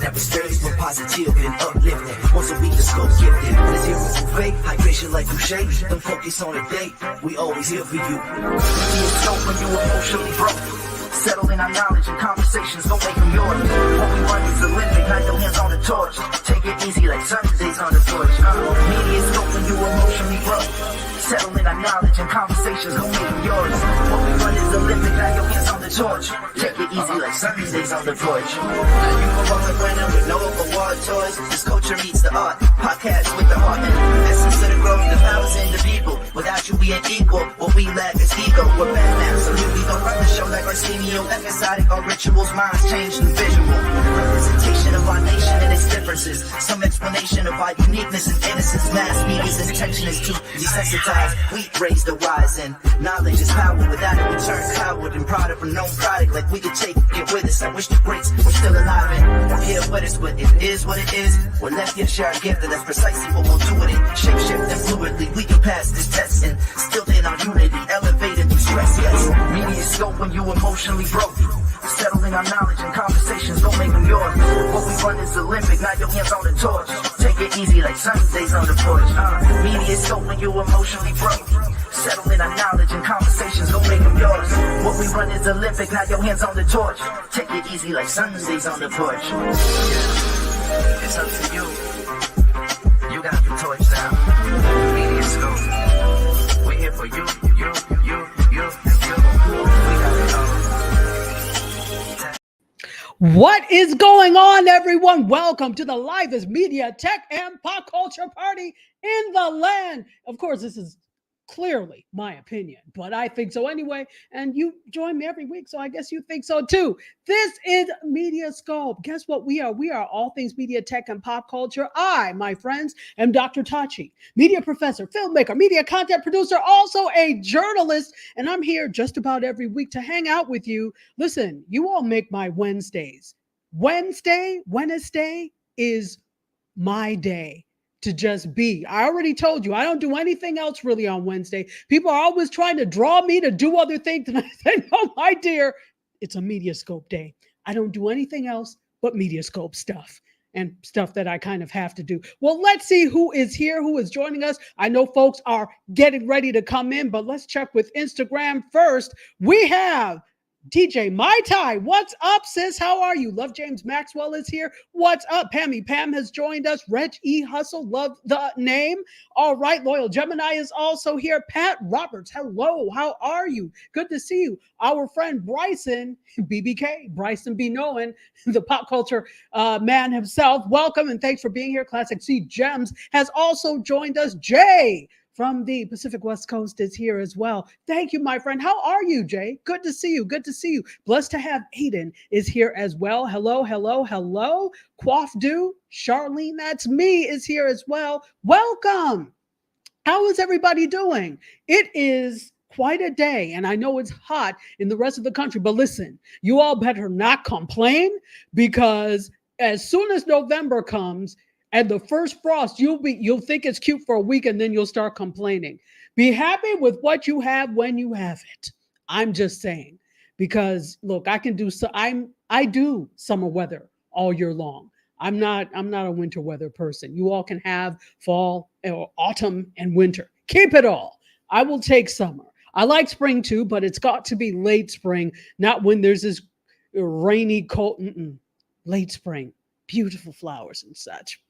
Never stays but positive and uplifting. Once a week the scope gifted. Let's hear from fake, hydration like Boucher. Don't focus on a date, we always here for you. MediaScope when you emotionally broke. Settle in our knowledge and conversations, don't make them yours. What we run is Olympic, not your hands on the torch. Take it easy like Sundays on the porch. MediaScope when you emotionally broke. Settle in our knowledge and conversations, don't make them yours. What we run is Olympic, not your hands on the torch. Take it easy like Sundays on the porch. Now you go on the winner with no award toys. This culture meets the art, podcast with the heart. And essence of the growth, the powers in the people. Without you we ain't equal, what we lack is ego. We're bad now, so here we don't run the show like Arsenio. Episodic, our rituals, minds change the visual. Representation of our nation and its differences. Some explanation of our uniqueness and innocence. Mass media's intention is to desensitize. We raise the wise and knowledge is power. Without it we turn coward and proud of a known product. Like we could take it with us. I wish the greats were still alive and we're here with us. But it is what it is. We're left here share our gift and that's precisely what we'll do with it. Shape shift and fluidly we can pass this test and still in our unity. Elevated through stress, yes. MediaScope when you emotionally broke. Settle in our knowledge and conversations, don't make them yours. What we run is Olympic, not your hands on the torch. Take it easy like Sundays on the porch. MediaScope when you emotionally broke. Settle in our knowledge and conversations, don't make them yours. What we run is Olympic, not your hands on the torch. Take it easy like Sundays on the porch. Yeah. It's up to you. You got the torch now. MediaScope. We're here for you, you, and you. We got it all. What is going on, everyone? Welcome to the livest media, tech, and pop culture party in the land. Of course, this is clearly my opinion, but I think so anyway. And you join me every week, so I guess you think so too. This is MediaScope. Guess what we are? We are all things media, tech, and pop culture. I, my friends, am Dr. Tachi, media professor, filmmaker, media content producer, also a journalist, and I'm here just about every week to hang out with you. Listen, you all make my Wednesdays. Wednesday is my day to just be. I already told you, I don't do anything else really on Wednesday. People are always trying to draw me to do other things. And I say, no, my dear, it's a MediaScope day. I don't do anything else but MediaScope stuff and stuff that I kind of have to do. Well, let's see who is here, who is joining us. I know folks are getting ready to come in, but let's check with Instagram first. We have DJ Mai Tai. What's up, sis? How are you? Love James Maxwell is here. What's up? Pammy Pam has joined us. Reg E. Hustle. Love the name. All right. Loyal Gemini is also here. Pat Roberts. Hello. How are you? Good to see you. Our friend Bryson, BBK, Bryson B. Nolan, the pop culture man himself. Welcome and thanks for being here. Classic C Gems has also joined us. Jay from the Pacific West Coast is here as well. Thank you, my friend. How are you, Jay? Good to see you. Good to see you. Blessed to have Aiden is here as well. Hello. Quaffdo, Charlene, that's me, is here as well. Welcome. How is everybody doing? It is quite a day, and I know it's hot in the rest of the country, but listen, you all better not complain, because as soon as November comes, and the first frost, you'll think it's cute for a week and then you'll start complaining. Be happy with what you have when you have it. I'm just saying, because look, I do summer weather all year long. I'm not a winter weather person. You all can have fall or autumn and winter. Keep it all. I will take summer. I like spring too, but it's got to be late spring, not when there's this rainy, cold, late spring, beautiful flowers and such.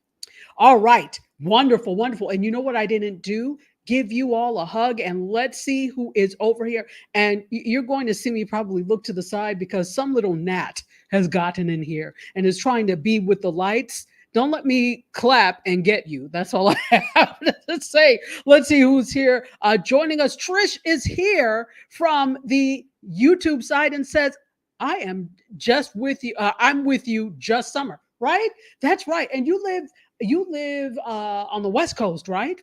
All right. Wonderful. And you know what I didn't do? Give you all a hug, and let's see who is over here. And you're going to see me probably look to the side because some little gnat has gotten in here and is trying to be with the lights. Don't let me clap and get you. That's all I have to say. Let's see who's here. Joining us, Trish is here from the YouTube side and says, I am just with you. I'm with you just summer, right? That's right. And you live on the West Coast, right?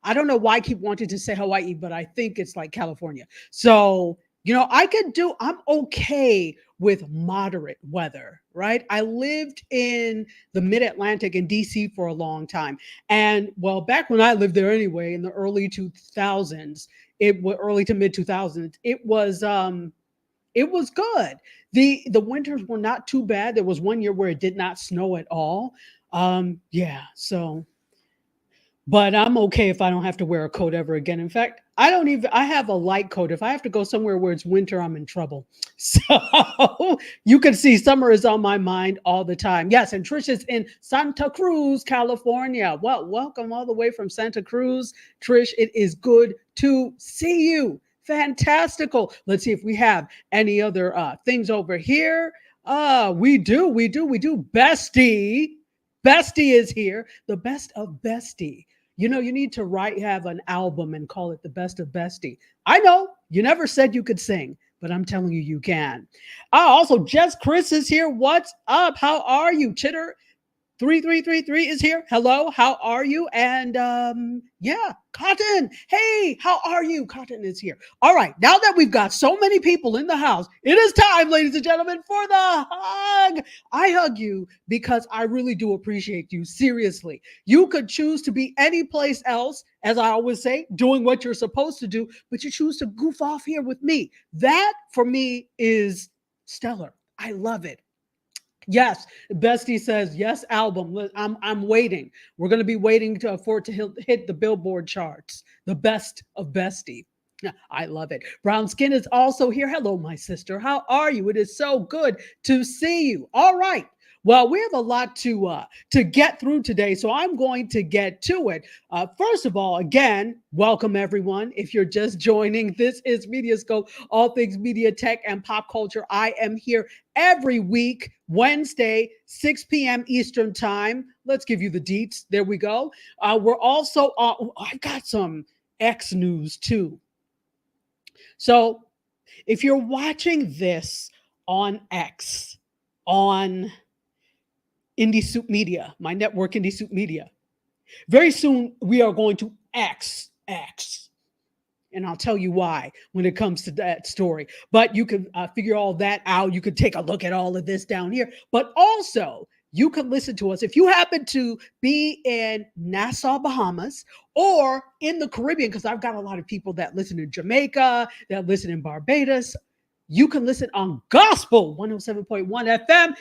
I don't know why I keep wanting to say Hawaii, but I think it's like California. So, I'm okay with moderate weather, right? I lived in the mid-Atlantic in DC for a long time. And well, back when I lived there anyway, in the early 2000s, early to mid 2000s, it was It was good. The winters were not too bad. There was one year where it did not snow at all. Yeah, so but I'm okay if I don't have to wear a coat ever again. In fact, I have a light coat. If I have to go somewhere where it's winter, I'm in trouble. So you can see summer is on my mind all the time. Yes, and Trish is in Santa Cruz, California. Well, welcome all the way from Santa Cruz. Trish, it is good to see you. Fantastical. Let's see if we have any other things over here. We do. Bestie is here. The best of Bestie. You know, you need to have an album and call it the best of Bestie. I know you never said you could sing, but I'm telling you, you can. Also, Jess Chris is here. What's up? How are you? Chitter 3333 is here. Hello, how are you? And yeah, Cotton. Hey, how are you? Cotton is here. All right, now that we've got so many people in the house, it is time, ladies and gentlemen, for the hug. I hug you because I really do appreciate you. Seriously, you could choose to be any place else, as I always say, doing what you're supposed to do, but you choose to goof off here with me. That for me is stellar. I love it. Yes, Bestie says yes. Album. I'm waiting. We're going to be waiting for it to hit the Billboard charts. The best of Bestie. I love it. Brown Skin is also here. Hello, my sister. How are you? It is so good to see you. All right. Well, we have a lot to get through today, so I'm going to get to it. First of all, again, welcome everyone. If you're just joining, this is MediaScope, all things media, tech, and pop culture. I am here every week, Wednesday, 6 p.m. Eastern time. Let's give you the deets. There we go. We're also I've got some X news too. So if you're watching this on X, on Indie Soup Media, my network, Indie Soup Media. Very soon, we are going to X. And I'll tell you why when it comes to that story. But you can figure all that out. You can take a look at all of this down here. But also, you can listen to us if you happen to be in Nassau, Bahamas, or in the Caribbean, because I've got a lot of people that listen in Jamaica, that listen in Barbados. You can listen on Gospel 107.1 FM.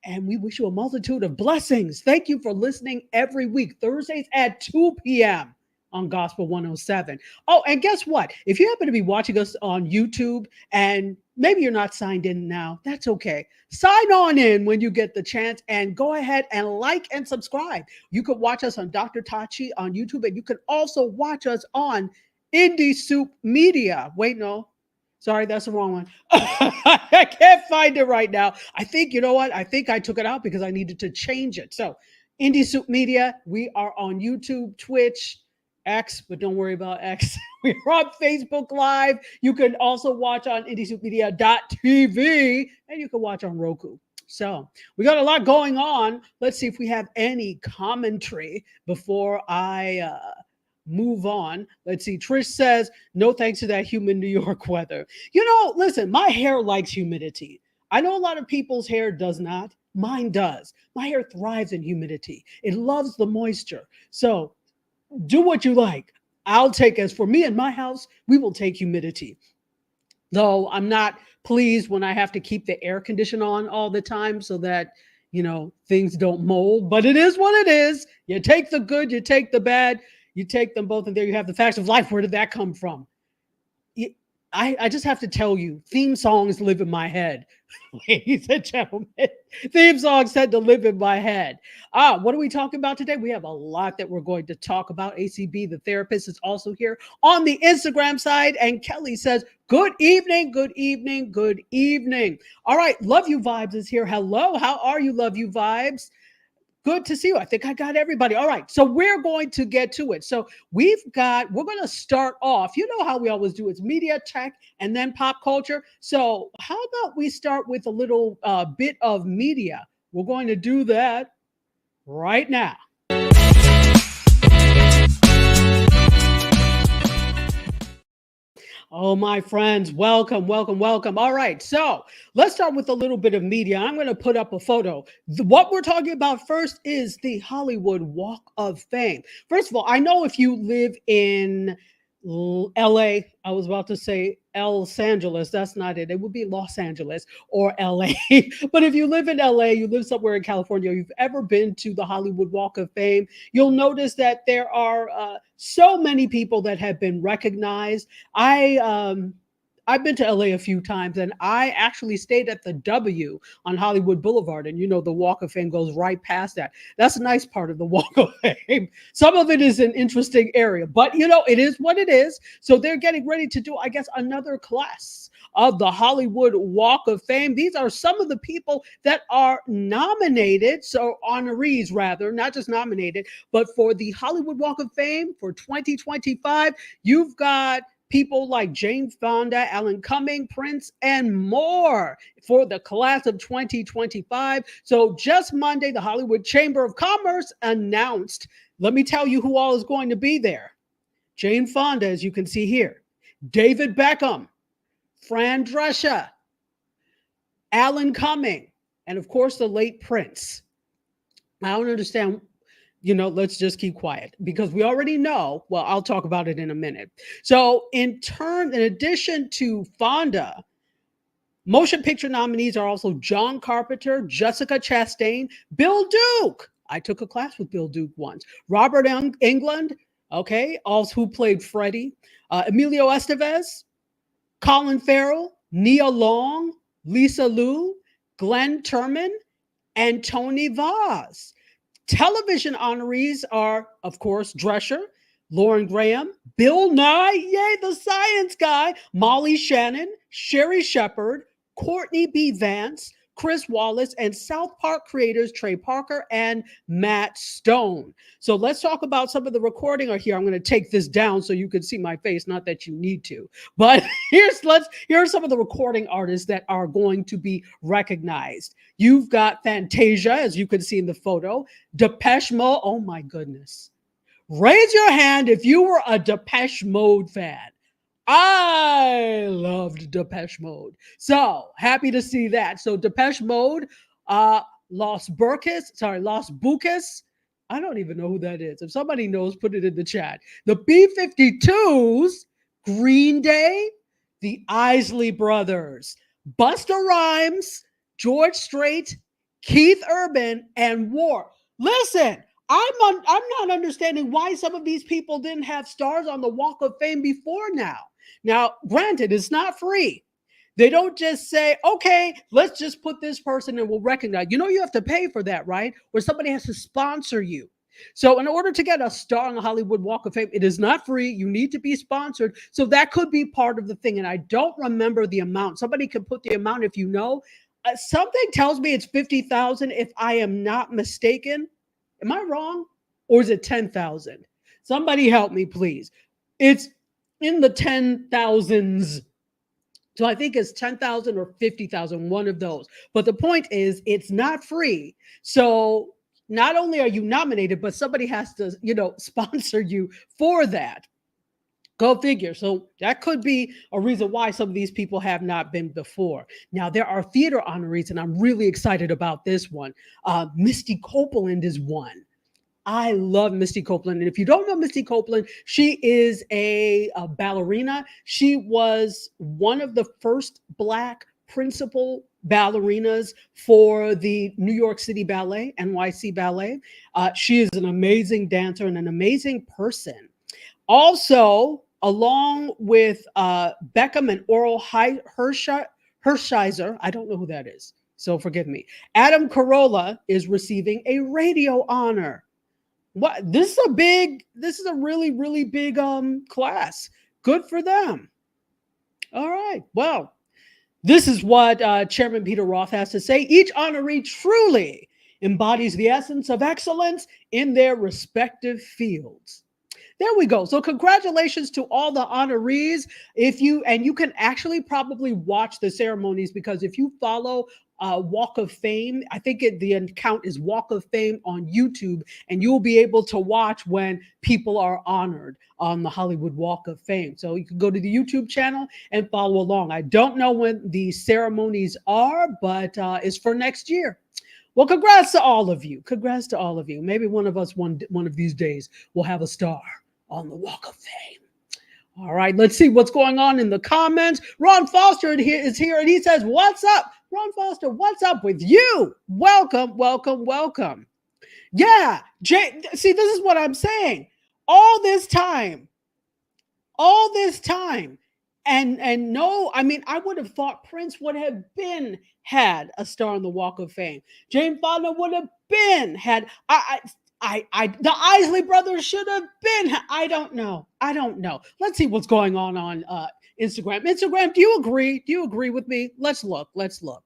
And we wish you a multitude of blessings. Thank you for listening every week, Thursdays at 2 p.m. on Gospel 107. Oh, and guess what? If you happen to be watching us on YouTube and maybe you're not signed in now, that's okay. Sign on in when you get the chance and go ahead and like and subscribe. You could watch us on Dr. Tachi on YouTube, and you can also watch us on Indie Soup Media. Wait, no. Sorry, that's the wrong one. I can't find it right now. I think, you know what? I think I took it out because I needed to change it. So, Indie Soup Media, we are on YouTube, Twitch, X, but don't worry about X. We're on Facebook Live. You can also watch on indiesoupmedia.tv, and you can watch on Roku. So, we got a lot going on. Let's see if we have any commentary before I move on. Let's see. Trish says, no thanks to that humid New York weather. You know, listen, my hair likes humidity. I know a lot of people's hair does not. Mine does. My hair thrives in humidity. It loves the moisture. So do what you like. I'll take, as for me and my house, we will take humidity. Though I'm not pleased when I have to keep the air conditioner on all the time so that, you know, things don't mold. But it is what it is. You take the good, you take the bad. You take them both, and there you have the facts of life. Where did that come from? I just have to tell you, theme songs live in my head. Ladies and gentlemen, theme songs tend to live in my head. What are we talking about today? We have a lot that we're going to talk about. ACB, the therapist, is also here on the Instagram side. And Kelly says, good evening, good evening, good evening. All right, Love You Vibes is here. Hello, how are you, Love You Vibes? Good to see you. I think I got everybody. All right. So we're going to get to it. So we're going to start off. You know how we always do. It's media, tech, and then pop culture. So how about we start with a little bit of media? We're going to do that right now. Oh, my friends, welcome. All right, so let's start with a little bit of media. I'm going to put up a photo. What we're talking about first is the Hollywood Walk of Fame. First of all, I know if you live in LA. I was about to say Los Angeles. That's not it. It would be Los Angeles or LA. But if you live in LA, you live somewhere in California, you've ever been to the Hollywood Walk of Fame, you'll notice that there are so many people that have been recognized. I've been to LA a few times, and I actually stayed at the W on Hollywood Boulevard. And the Walk of Fame goes right past that. That's a nice part of the Walk of Fame. Some of it is an interesting area, but it is what it is. So they're getting ready to do, I guess, another class of the Hollywood Walk of Fame. These are some of the people that are nominated, so honorees rather, not just nominated, but for the Hollywood Walk of Fame for 2025, you've got people like Jane Fonda, Alan Cumming, Prince, and more for the class of 2025. So just Monday, the Hollywood Chamber of Commerce announced, let me tell you who all is going to be there. Jane Fonda, as you can see here, David Beckham, Fran Drescher, Alan Cumming, and of course the late Prince. I don't understand. Let's just keep quiet because we already know. Well, I'll talk about it in a minute. So in addition to Fonda, motion picture nominees are also John Carpenter, Jessica Chastain, Bill Duke. I took a class with Bill Duke once. Robert Englund, okay, also who played Freddie, Emilio Estevez, Colin Farrell, Nia Long, Lisa Liu, Glenn Turman, and Tony Vaz. Television honorees are, of course, Drescher, Lauren Graham, Bill Nye, yay, the science guy, Molly Shannon, Sherry Shepard, Courtney B. Vance, Chris Wallace, and South Park creators Trey Parker and Matt Stone. So let's talk about some of the recording here. I'm going to take this down so you can see my face, not that you need to. But here are some of the recording artists that are going to be recognized. You've got Fantasia, as you can see in the photo, Depeche Mode. Oh my goodness. Raise your hand if you were a Depeche Mode fan. I loved Depeche Mode. So happy to see that. So Depeche Mode, Los Bucas. I don't even know who that is. If somebody knows, put it in the chat. The B-52s, Green Day, the Isley Brothers, Busta Rhymes, George Strait, Keith Urban, and War. Listen, I'm not understanding why some of these people didn't have stars on the Walk of Fame before now. Now, granted, it's not free. They don't just say, okay, let's just put this person and we'll recognize. You have to pay for that, right? Or somebody has to sponsor you. So in order to get a star on the Hollywood Walk of Fame, it is not free. You need to be sponsored. So that could be part of the thing. And I don't remember the amount. Somebody can put the amount if you know. Something tells me it's 50,000 if I am not mistaken. Am I wrong? Or is it 10,000? Somebody help me, please. It's in the 10,000s. So I think it's 10,000 or 50,000, one of those. But the point is, it's not free. So not only are you nominated, but somebody has to, sponsor you for that. Go figure. So that could be a reason why some of these people have not been before. Now, there are theater honorees, and I'm really excited about this one. Misty Copeland is one. I love Misty Copeland. And if you don't know Misty Copeland, she is a ballerina. She was one of the first Black principal ballerinas for the New York City Ballet, NYC Ballet. She is an amazing dancer and an amazing person. Also, along with Beckham and Oral Hershiser, I don't know who that is, so forgive me. Adam Carolla is receiving a radio honor. What? This is a really, really big class. Good for them. All right. Well, this is what Chairman Peter Roth has to say. Each honoree truly embodies the essence of excellence in their respective fields. There we go. So congratulations to all the honorees. You can actually probably watch the ceremonies, because if you follow Walk of Fame, I think the account is Walk of Fame on YouTube, and you'll be able to watch when people are honored on the Hollywood Walk of Fame. So you can go to the YouTube channel and follow along. I don't know when the ceremonies are, but it's for next year. Well, congrats to all of you. Congrats to all of you. Maybe one of us one of these days will have a star on the Walk of Fame. All right, let's see what's going on in the comments. Ron Foster is here and he says, "What's up?" Ron Foster, what's up with you? Welcome, welcome, welcome. Yeah, see, this is what I'm saying. All this time, all this time, and no, I mean, I would have thought Prince would have been had a star on the Walk of Fame. Jane Fonda would have been had. The Isley brothers should have been. I don't know. I don't know. Let's see what's going on Instagram. Instagram, do you agree? Do you agree with me? Let's look. Let's look.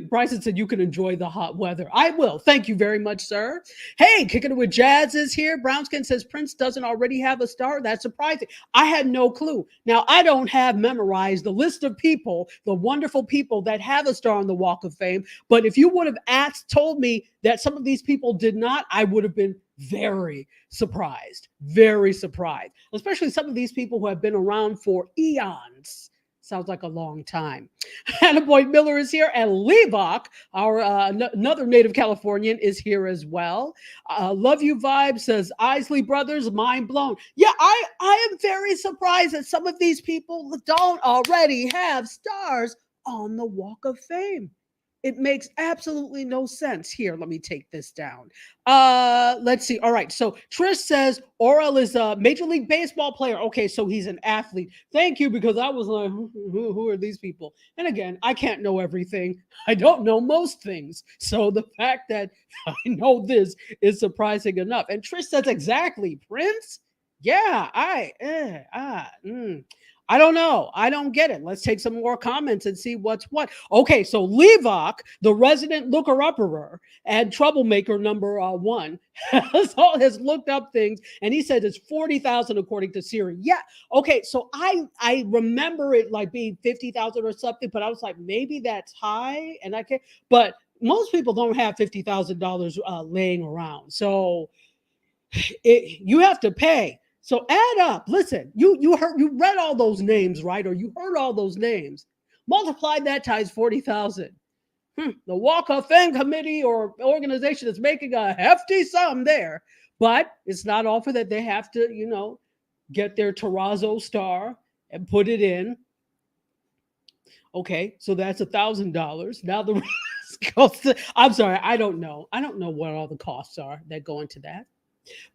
Bryson said you can enjoy the hot weather. I will. Thank you very much, sir. Hey, Kicking It with Jazz is here. Brownskin says Prince doesn't already have a star. That's surprising. I had no clue. Now, I don't have memorized the list of people, the wonderful people that have a star on the Walk of Fame. But if you would have told me that some of these people did not, I would have been very surprised. Very surprised. Especially some of these people who have been around for eons. Sounds like a long time. Hannah Boyd Miller is here, and Levok, our another native Californian, is here as well. Love You Vibe says, Isley Brothers, mind blown. Yeah, I am very surprised that some of these people don't already have stars on the Walk of Fame. It makes absolutely no sense. Here, let me take this down. Let's see. All right. So Trish says Orel is a Major League Baseball player. Okay, so he's an athlete. Thank you, because I was like, who are these people? And again, I can't know everything. I don't know most things. So the fact that I know this is surprising enough. And Trish says exactly, Prince. Yeah, I don't know. I don't get it. Let's take some more comments and see what's what. Okay, so Levok, the resident looker-upperer and troublemaker number one, has looked up things, and he said it's 40,000 according to Siri. Yeah. Okay, so I remember it like being 50,000 or something, but I was like, maybe that's high, and I can't. But most people don't have $50,000 laying around, so you have to pay. So add up. Listen, you read all those names, right? Or you heard all those names. Multiply that times 40,000. The Walk of Fame committee or organization is making a hefty sum there, but it's not often that they have to, get their terrazzo star and put it in. Okay, so that's $1,000. Now the rest goes to, I'm sorry, I don't know. I don't know what all the costs are that go into that.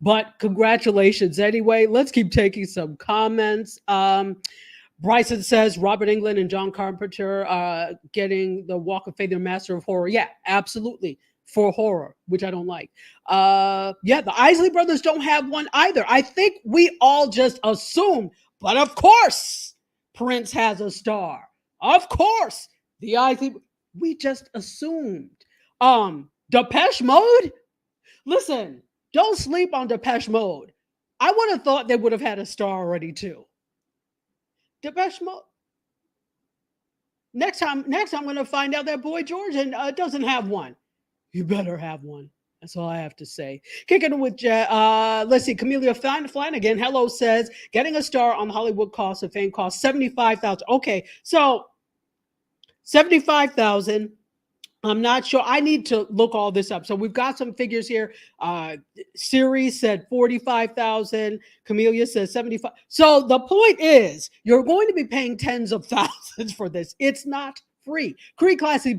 But congratulations anyway. Let's keep taking some comments. Bryson says Robert Englund and John Carpenter getting the Walk of Fame, their Master of Horror. Yeah, absolutely. For horror, which I don't like. Yeah, the Isley brothers don't have one either. I think we all just assumed, but of course, Prince has a star. Of course, the Isley, we just assumed. Depeche Mode? Listen, don't sleep on Depeche Mode. I would have thought they would have had a star already too. Depeche Mode. Next time I'm going to find out that Boy George doesn't have one. You better have one. That's all I have to say. Kicking it with let's see, Camellia Flanagan, hello, says getting a star on the Hollywood Cost of Fame costs $75,000. Okay, so $75,000. I'm not sure. I need to look all this up. So we've got some figures here. Siri said 45,000. Camellia says 75. So the point is, you're going to be paying tens of thousands for this. It's not free. Creed's Classy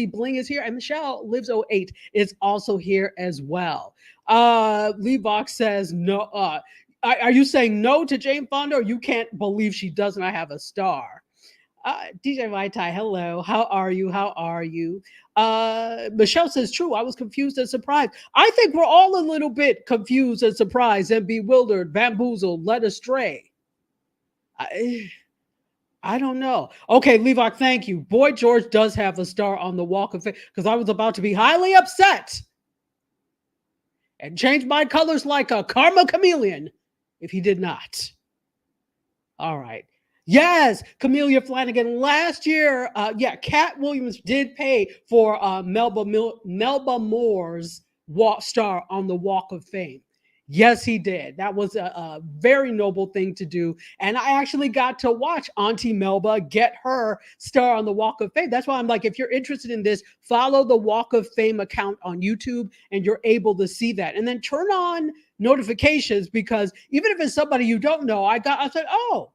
Bling is here, and Michelle Lives 08 is also here as well. Levok says no. Are you saying no to Jane Fonda, or you can't believe she does not have a star? DJ Vaitai, hello. How are you? How are you? Michelle says, true. I was confused and surprised. I think we're all a little bit confused and surprised and bewildered, bamboozled, led astray. I don't know. Okay, Levok, thank you. Boy George does have a star on the Walk of Fame, because I was about to be highly upset and change my colors like a karma chameleon if he did not. All right. Yes, Camellia Flanagan. Last year, Cat Williams did pay for Melba Moore's star on the Walk of Fame. Yes, he did. That was a very noble thing to do. And I actually got to watch Auntie Melba get her star on the Walk of Fame. That's why I'm like, if you're interested in this, follow the Walk of Fame account on YouTube and you're able to see that. And then turn on notifications because even if it's somebody you don't know, I said, oh,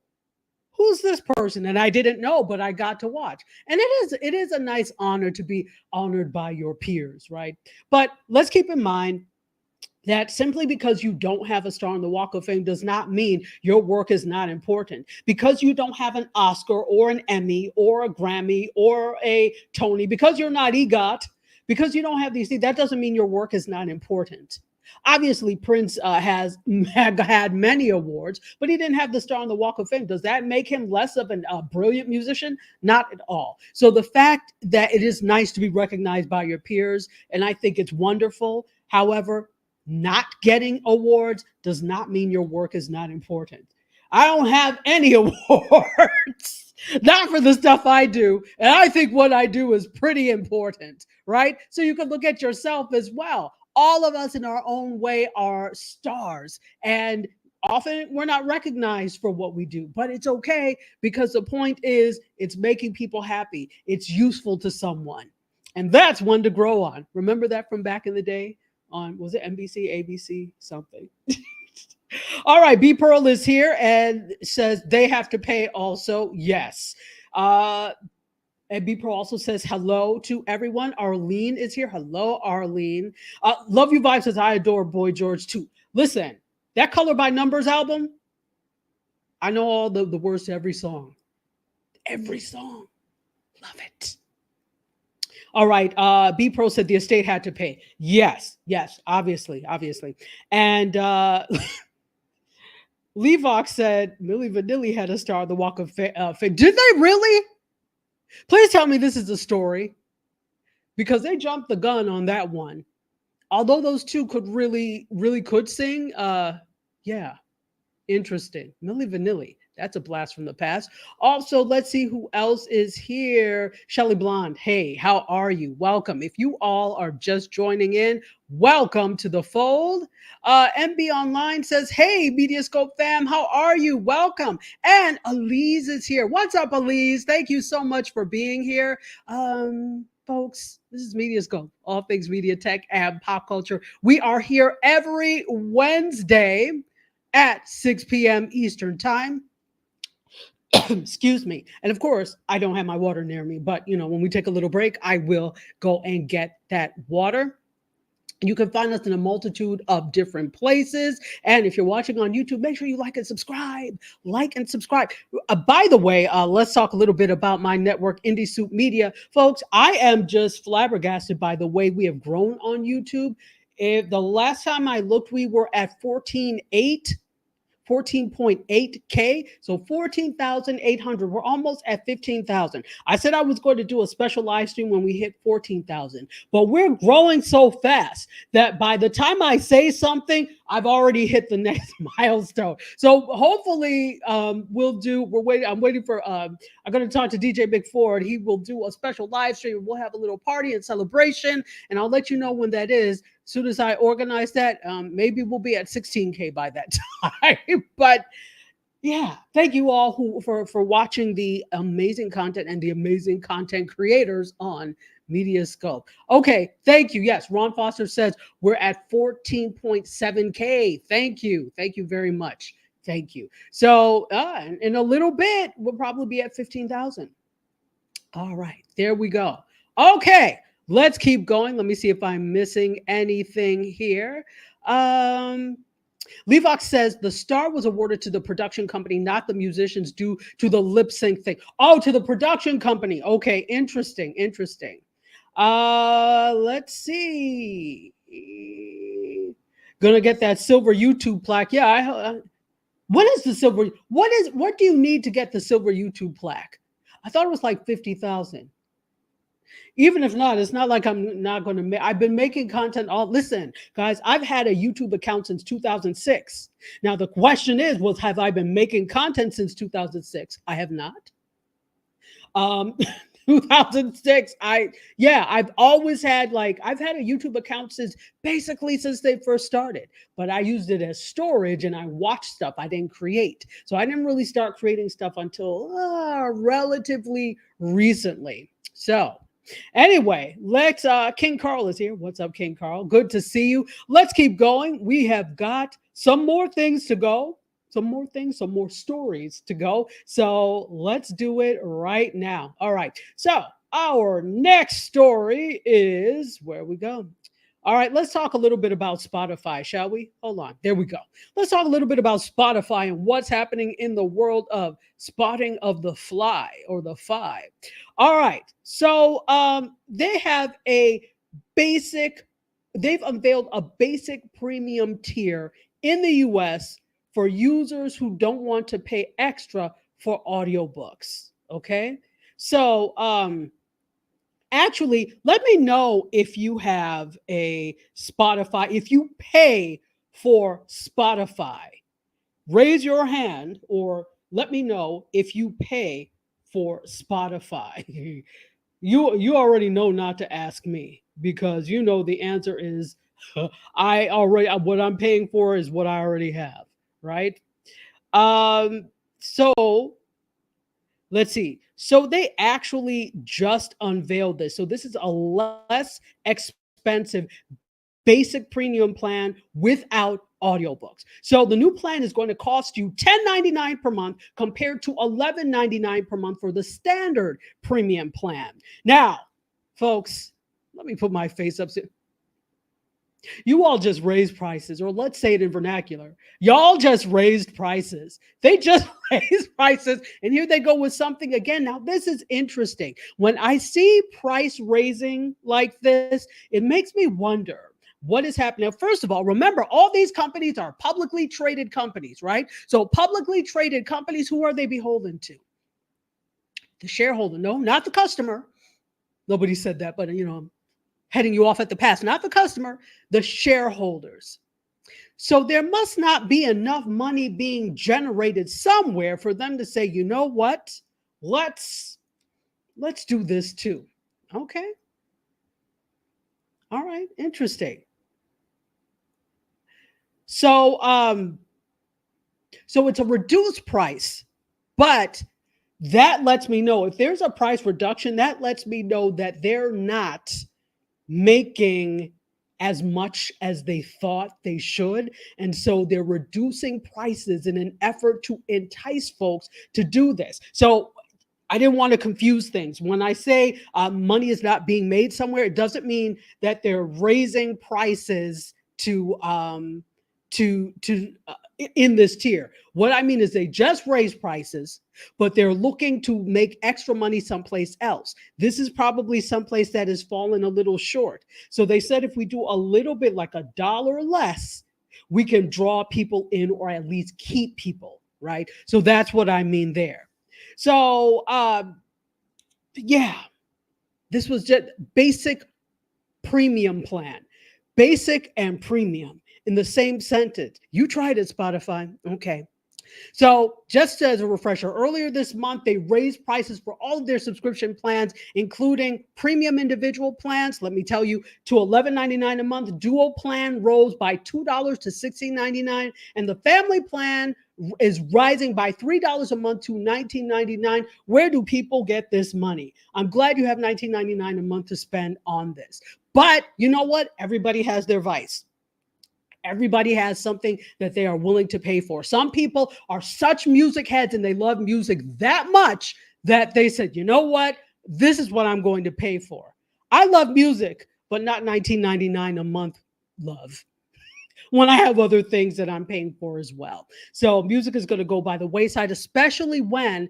who's this person? And I didn't know, but I got to watch. And it is a nice honor to be honored by your peers, right? But let's keep in mind that simply because you don't have a star on the Walk of Fame does not mean your work is not important. Because you don't have an Oscar or an Emmy or a Grammy or a Tony, because you're not EGOT, because you don't have these things, that doesn't mean your work is not important. Obviously, Prince has had many awards, but he didn't have the star on the Walk of Fame. Does that make him less of a brilliant musician? Not at all. So the fact that it is nice to be recognized by your peers, and I think it's wonderful. However, not getting awards does not mean your work is not important. I don't have any awards, not for the stuff I do. And I think what I do is pretty important, right? So you can look at yourself as well. All of us in our own way are stars. And often we're not recognized for what we do, but it's okay because the point is it's making people happy. It's useful to someone. And that's one to grow on. Remember that from back in the day on, was it NBC, ABC, something? All right, B Pearl is here and says they have to pay also. Yes. And B Pearl also says hello to everyone. Arlene is here. Hello, Arlene. Love You Vibe says I adore Boy George too. Listen, that Color by Numbers album, I know all the words to every song. Every song. Love it. All right. B Pro said the estate had to pay. Yes, obviously. And Levox said Milli Vanilli had a star on the Walk of Fame. Did they really? Please tell me this is a story, because they jumped the gun on that one. Although those two could really could sing. Yeah, interesting. Milli Vanilli. That's a blast from the past. Also, let's see who else is here. Shelly Blonde. Hey, how are you? Welcome. If you all are just joining in, welcome to the fold. MB Online says, hey, MediaScope fam, how are you? Welcome. And Elise is here. What's up, Elise? Thank you so much for being here. Folks, this is MediaScope, all things media, tech, and pop culture. We are here every Wednesday at 6 p.m. Eastern Time. Excuse me. And of course, I don't have my water near me, but when we take a little break, I will go and get that water. You can find us in a multitude of different places. And if you're watching on YouTube, make sure you like and subscribe. By the way, let's talk a little bit about my network, Indie Soup Media. Folks, I am just flabbergasted by the way we have grown on YouTube. The last time I looked, we were at 14.8K. So 14,800. We're almost at 15,000. I said I was going to do a special live stream when we hit 14,000, but we're growing so fast that by the time I say something, I've already hit the next milestone. So hopefully I'm waiting for, I'm going to talk to DJ Big Ford. He will do a special live stream. We'll have a little party and celebration, and I'll let you know when that is. As soon as I organize that, maybe we'll be at 16K by that time. But yeah, thank you all for watching the amazing content and the amazing content creators on MediaScope. Okay, thank you. Yes, Ron Foster says we're at 14.7K. Thank you very much. Thank you. So in a little bit, we'll probably be at 15,000. All right, there we go. Okay. Let's keep going. Let me see if I'm missing anything here. Levox says the star was awarded to the production company, not the musicians, due to the lip sync thing. Oh, to the production company. Okay, interesting. Let's see. Gonna get that silver YouTube plaque. Yeah. What is the silver? What do you need to get the silver YouTube plaque? I thought it was like 50,000. Even if not, it's not like I'm not going to make. I've been making content listen, guys, I've had a YouTube account since 2006. Now, the question have I been making content since 2006? I have not. 2006, I've always had I've had a YouTube account since they first started, but I used it as storage and I watched stuff. I didn't create. So I didn't really start creating stuff until relatively recently. So Anyway, let's King Carl is here. What's up, King Carl? Good to see you. Let's keep going. We have got some more things to go. Some more things, some more stories to go. So let's do it right now. All right. So our next story is where we go. All right, let's talk a little bit about Spotify, shall we? Hold on. There we go. Let's talk a little bit about Spotify and what's happening in the world of spotting of the fly or the five. All right. So they have a basic, they've unveiled a basic premium tier in the US for users who don't want to pay extra for audiobooks. Okay. So actually, let me know if you have a Spotify, if you pay for Spotify. Raise your hand or let me know if you pay for Spotify. You already know not to ask me because you know the answer is I already what I'm paying for is what I already have, right? So let's see. So they actually just unveiled this. So this is a less expensive basic premium plan without audiobooks. So the new plan is going to cost you $10.99 per month compared to $11.99 per month for the standard premium plan. Now, folks, let me put my face up. You all just raised prices, or let's say it in vernacular. Y'all just raised prices. They just raised prices, and here they go with something again. Now, this is interesting. When I see price raising like this, it makes me wonder what is happening. Now, first of all, remember, all these companies are publicly traded companies, right? So publicly traded companies, who are they beholden to? The shareholder. No, not the customer. Nobody said that, but heading you off at the pass, not the customer, the shareholders. So there must not be enough money being generated somewhere for them to say, you know what? Let's do this too. Okay. All right. Interesting. So so it's a reduced price, but that lets me know if there's a price reduction, that lets me know that they're not making as much as they thought they should. And so they're reducing prices in an effort to entice folks to do this. So I didn't want to confuse things. When I say money is not being made somewhere, it doesn't mean that they're raising prices to in this tier. What I mean is they just raised prices, but they're looking to make extra money someplace else. This is probably someplace that has fallen a little short. So they said if we do a little bit, like $1 less, we can draw people in or at least keep people, right? So that's what I mean there. So yeah, this was just basic premium plan, basic and premium in the same sentence. You tried it, Spotify. Okay. So just as a refresher, earlier this month, they raised prices for all of their subscription plans, including premium individual plans. Let me tell you, to $11.99 a month. Dual plan rose by $2 to $16.99. And the family plan is rising by $3 a month to $19.99. Where do people get this money? I'm glad you have $19.99 a month to spend on this. But you know what? Everybody has their vice. Everybody has something that they are willing to pay for. Some people are such music heads and they love music that much that they said, you know what? This is what I'm going to pay for. I love music, but not $19.99 a month love when I have other things that I'm paying for as well. So music is going to go by the wayside, especially when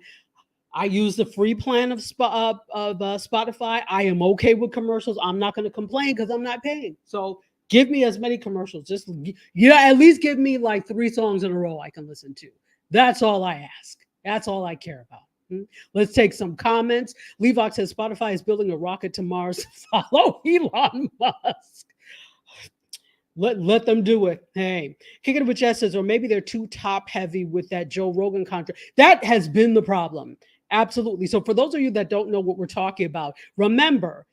I use the free plan of Spotify. I am okay with commercials. I'm not going to complain because I'm not paying. So give me as many commercials. Just at least give me like 3 songs in a row I can listen to. That's all I ask. That's all I care about. Let's take some comments. Levox says Spotify is building a rocket to Mars to follow Elon Musk. Let them do it. Hey, Kick It With Jess says, or maybe they're too top heavy with that Joe Rogan contract. That has been the problem. Absolutely. So for those of you that don't know what we're talking about, remember,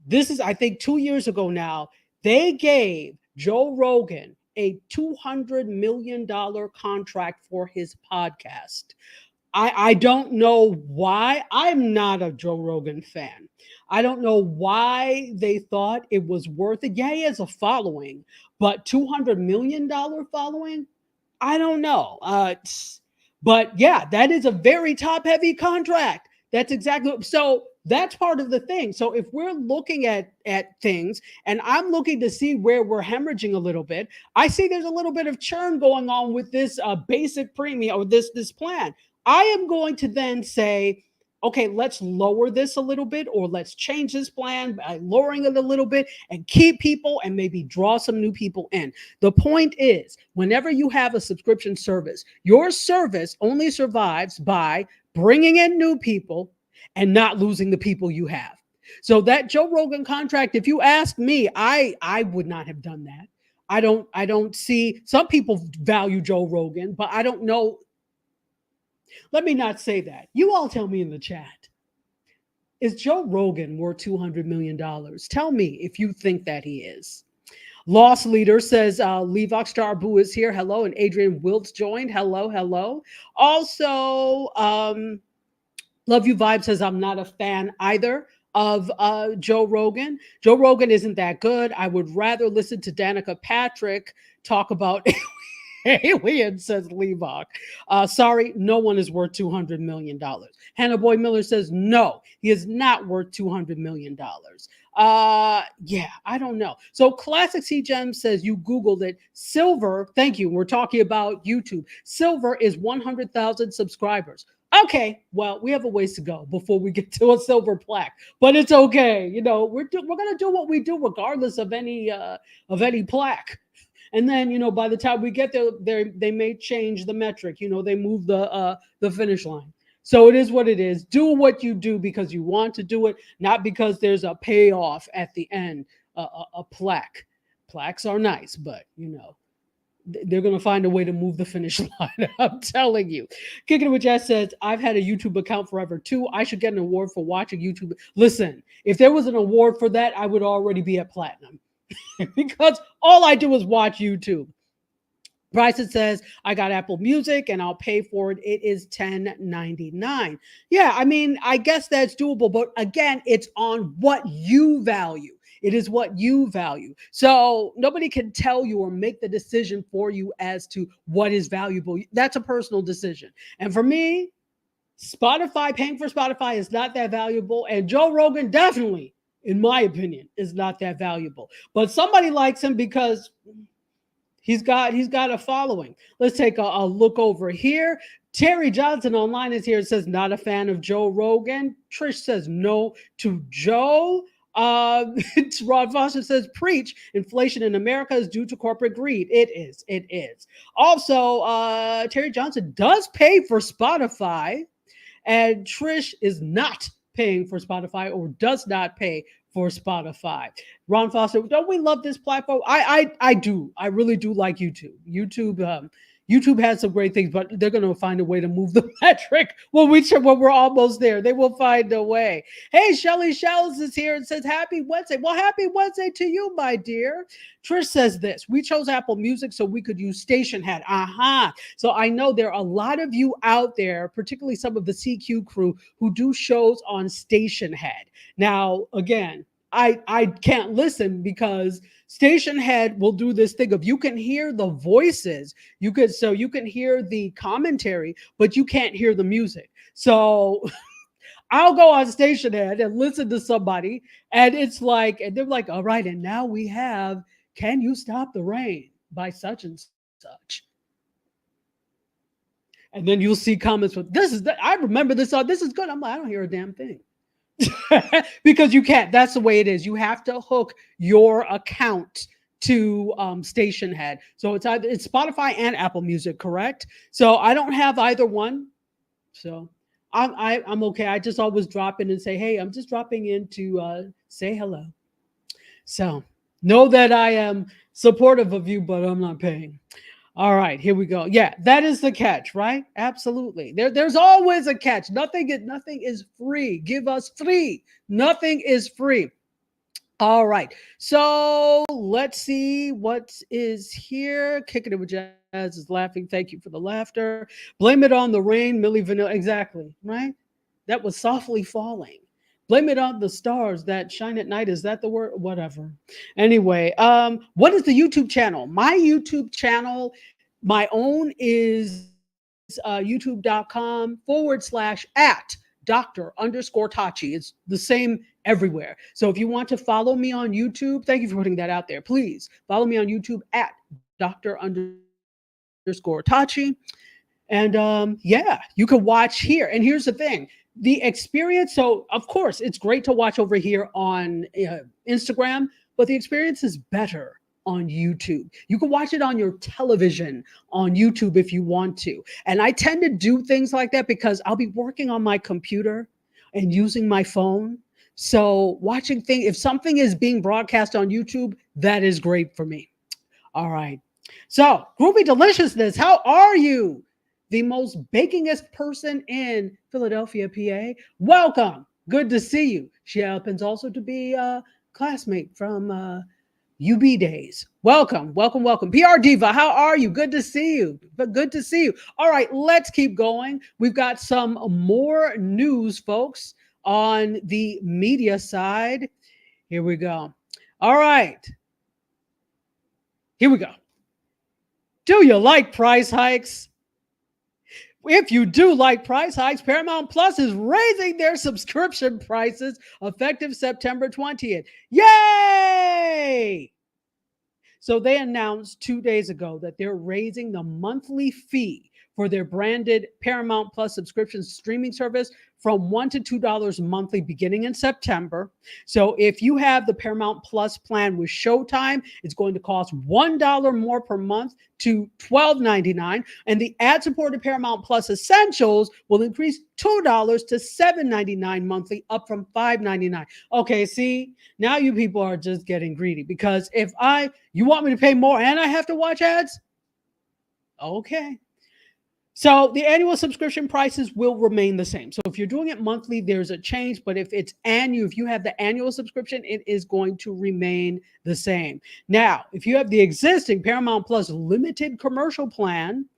this is, I think, 2 years ago now, they gave Joe Rogan a $200 million contract for his podcast. I don't know why. I'm not a Joe Rogan fan. I don't know why they thought it was worth it. Yeah, he has a following, but $200 million following? I don't know. But yeah, that is a very top heavy contract. That's exactly so. That's part of the thing. So if we're looking at things, and I'm looking to see where we're hemorrhaging a little bit, I see there's a little bit of churn going on with this basic premium or this plan. I am going to then say, okay, let's lower this a little bit, or let's change this plan by lowering it a little bit and keep people and maybe draw some new people in. The point is, whenever you have a subscription service, your service only survives by bringing in new people and not losing the people you have. So that Joe Rogan contract, if you ask me, I would not have done that. I don't see, some people value Joe Rogan, but I don't know. Let me not say that. You all tell me in the chat. Is Joe Rogan worth $200 million? Tell me if you think that he is. Lost Leader says Levox Starbu is here. Hello. And Adrian Wiltz joined. Hello, hello. Also, Love You Vibe says I'm not a fan either of Joe Rogan. Joe Rogan isn't that good. I would rather listen to Danica Patrick talk about alien, says Levox. Sorry, no one is worth $200 million. Hannah Boy Miller says no, he is not worth $200 million. Yeah, I don't know. So Classic C Gem says you Googled it. Silver, thank you. We're talking about YouTube. Silver is 100,000 subscribers. Okay, well, we have a ways to go before we get to a silver plaque, but it's okay. You know, we're gonna do what we do regardless of any plaque. And then, you know, by the time we get there, they may change the metric. You know, they move the finish line. So it is what it is. Do what you do because you want to do it, not because there's a payoff at the end, a plaque. Plaques are nice, but, you know, they're going to find a way to move the finish line. I'm telling you. Kicking it with Jess says, I've had a YouTube account forever too. I should get an award for watching YouTube. Listen, if there was an award for that, I would already be at platinum because all I do is watch YouTube. Bryson says, I got Apple Music and I'll pay for it. It is $10.99. Yeah, I mean, I guess that's doable. But again, it's on what you value. It is what you value. So nobody can tell you or make the decision for you as to what is valuable. That's a personal decision. And for me, paying for Spotify is not that valuable. And Joe Rogan definitely, in my opinion, is not that valuable. But somebody likes him because he's got a following. Let's take a look over here. Terry Johnson online is here. It says not a fan of Joe Rogan. Trish says no to Joe. Rod Foster says preach. Inflation in America is due to corporate greed. It is. It is. Also, Terry Johnson does pay for Spotify, and Trish is not paying for Spotify or does not pay for Spotify. Ron Foster, don't we love this platform? I do. I really do like YouTube. YouTube has some great things, but they're going to find a way to move the metric when we're almost there. They will find a way. Hey, Shelly Shells is here and says, happy Wednesday. Well, happy Wednesday to you, my dear. Trish says this, we chose Apple Music so we could use Stationhead. So I know there are a lot of you out there, particularly some of the CQ crew, who do shows on Stationhead. Now, again, I can't listen because Stationhead will do this thing of you can hear the voices, you can hear the commentary, but you can't hear the music. So I'll go on Stationhead and listen to somebody, and it's like, and they're like, all right, and now we have Can You Stop the Rain by such and such. And then you'll see comments with I remember this song, this is good. I'm like, I don't hear a damn thing. Because you can't. That's the way it is. You have to hook your account to Stationhead. So it's Spotify and Apple Music, correct? So I don't have either one. So I'm okay. I just always drop in and say, hey, I'm just dropping in to say hello. So know that I am supportive of you, but I'm not paying. All right, here we go. Yeah, that is the catch, right? Absolutely. There's always a catch. Nothing is free. Give us free. Nothing is free. All right. So let's see what is here. Kicking it with Jazz is laughing. Thank you for the laughter. Blame it on the rain, Milli Vanilli. Exactly, right? That was softly falling. Blame it on the stars that shine at night. Is that the word? Whatever. Anyway, what is the YouTube channel? My YouTube channel, my own is youtube.com/@ Dr._Tachi. It's the same everywhere. So if you want to follow me on YouTube, thank you for putting that out there. Please follow me on YouTube at Dr._Tachi. And yeah, you can watch here. And here's the thing, the experience. So, of course, it's great to watch over here on Instagram, but the experience is better on YouTube. You can watch it on your television on YouTube if you want to. And I tend to do things like that because I'll be working on my computer and using my phone. So, watching things, if something is being broadcast on YouTube, that is great for me. All right. So, Groovy Deliciousness, how are you? The most bakingest person in Philadelphia, PA. Welcome. Good to see you. She happens also to be a classmate from UB days. Welcome, welcome, welcome. PR Diva, how are you? Good to see you. But good to see you. All right, let's keep going. We've got some more news, folks, on the media side. Here we go. All right. Here we go. Do you like price hikes? If you do like price hikes, Paramount Plus is raising their subscription prices effective September 20th. Yay! So they announced 2 days ago that they're raising the monthly fee for their branded Paramount Plus subscription streaming service from $1 to $2 monthly beginning in September. So if you have the Paramount Plus plan with Showtime, it's going to cost $1 more per month to $12.99. And the ad-supported Paramount Plus Essentials will increase $2 to $7.99 monthly, up from $5.99. Okay, see, now you people are just getting greedy because if you want me to pay more and I have to watch ads? Okay. So the annual subscription prices will remain the same. So if you're doing it monthly, there's a change, but if you have the annual subscription, it is going to remain the same. Now, if you have the existing Paramount Plus limited commercial plan,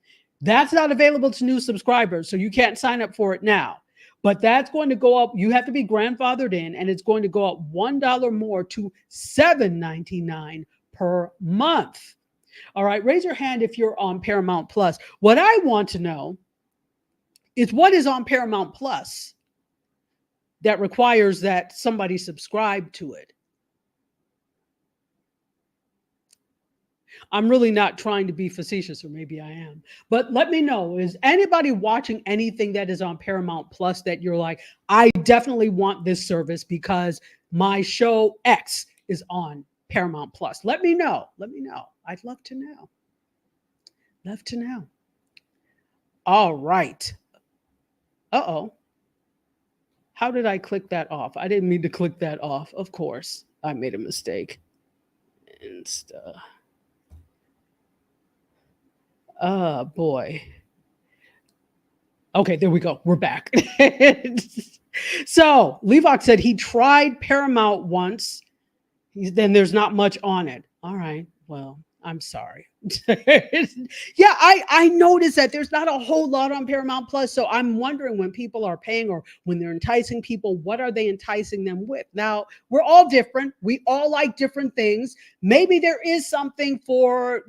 that's not available to new subscribers, so you can't sign up for it now. But that's going to go up. You have to be grandfathered in, and it's going to go up $1 more to $7.99 per month. All right, raise your hand if you're on Paramount Plus. What I want to know is what is on Paramount Plus that requires that somebody subscribe to it. I'm really not trying to be facetious, or maybe I am. But let me know, is anybody watching anything that is on Paramount Plus that you're like, I definitely want this service because my show X is on Paramount Plus? Let me know. Let me know. I'd love to know. Love to know. All right. Uh-oh. How did I click that off? I didn't mean to click that off. Of course, I made a mistake. Oh, boy. Okay, there we go. We're back. So, Levox said he tried Paramount once. Then there's not much on it. All right. Well, I'm sorry. Yeah, I noticed that there's not a whole lot on Paramount Plus. So I'm wondering, when people are paying or when they're enticing people, what are they enticing them with? Now, we're all different. We all like different things. Maybe there's something for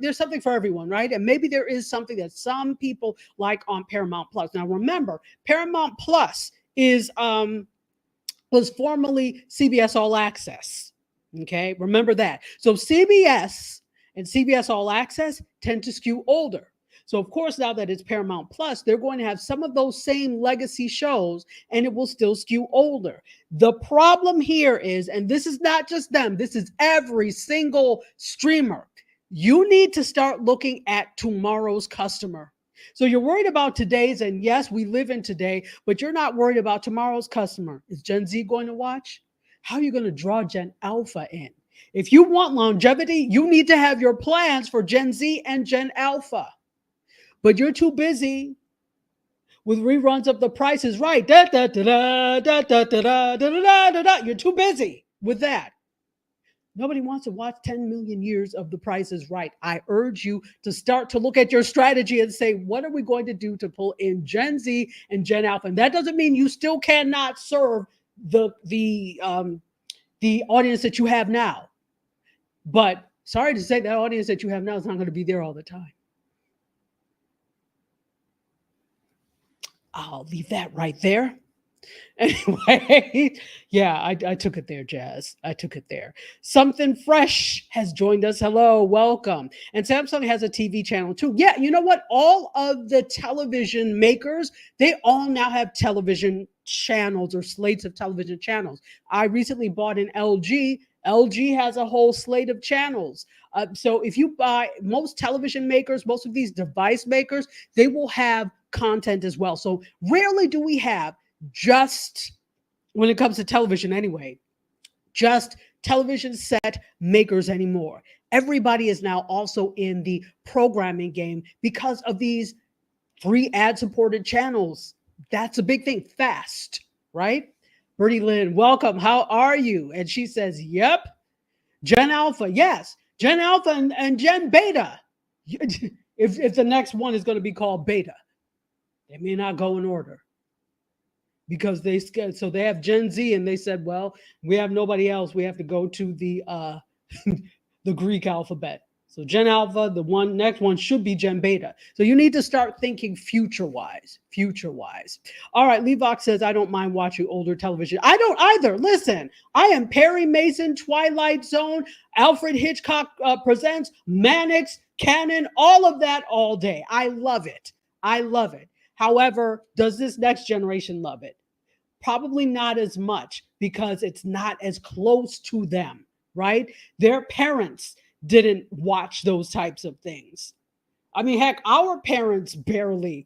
everyone, right? And maybe there is something that some people like on Paramount Plus. Now, remember, Paramount Plus was formerly CBS All Access. Okay, remember that. So CBS and CBS All Access tend to skew older. So of course, now that it's Paramount Plus, they're going to have some of those same legacy shows, and it will still skew older. The problem here is, and this is not just them, this is every single streamer, you need to start looking at tomorrow's customer. So you're worried about today's, and yes, we live in today, but you're not worried about tomorrow's customer. Is Gen Z going to watch? How are you going to draw Gen Alpha in? If you want longevity, you need to have your plans for Gen Z and Gen Alpha. But you're too busy with reruns of The Price is Right. You're too busy with that. Nobody wants to watch 10 million years of The Price is Right. I urge you to start to look at your strategy and say, what are we going to do to pull in Gen Z and Gen Alpha? And that doesn't mean you still cannot serve the audience that you have now. But sorry to say, that audience that you have now is not going to be there all the time. I'll leave that right there. Anyway, yeah, I took it there, Jazz. I took it there. Something Fresh has joined us. Hello, welcome. And Samsung has a TV channel too. Yeah, you know what? All of the television makers, they all now have television channels or slates of television channels. I recently bought an LG. LG has a whole slate of channels. So if you buy, most television makers, most of these device makers, they will have content as well. So rarely do we have, just when it comes to television anyway, just television set makers anymore. Everybody is now also in the programming game because of these free ad supported channels. That's a big thing. Fast, right? Bertie Lynn, welcome. How are you? And she says, yep. Gen Alpha, yes. Gen Alpha and Gen Beta. If the next one is going to be called Beta, they may not go in order, because they have Gen Z, and they said, well, we have nobody else. We have to go to the the Greek alphabet. So Gen Alpha, the next one should be Gen Beta. So you need to start thinking future-wise. All right, Levox says, I don't mind watching older television. I don't either. Listen, I am Perry Mason, Twilight Zone, Alfred Hitchcock Presents, Mannix, Canon, all of that all day. I love it. However, does this next generation love it? Probably not as much, because it's not as close to them, right? Their parents didn't watch those types of things. I mean, heck, our parents barely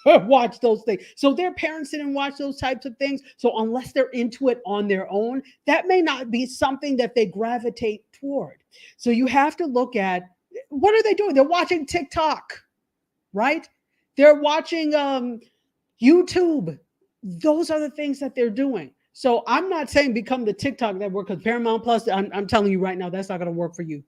watch those things. So their parents didn't watch those types of things. So unless they're into it on their own, that may not be something that they gravitate toward. So you have to look at, what are they doing? They're watching TikTok, right? They're watching YouTube. Those are the things that they're doing. So I'm not saying become the TikTok network, because Paramount Plus, I'm telling you right now, that's not going to work for you.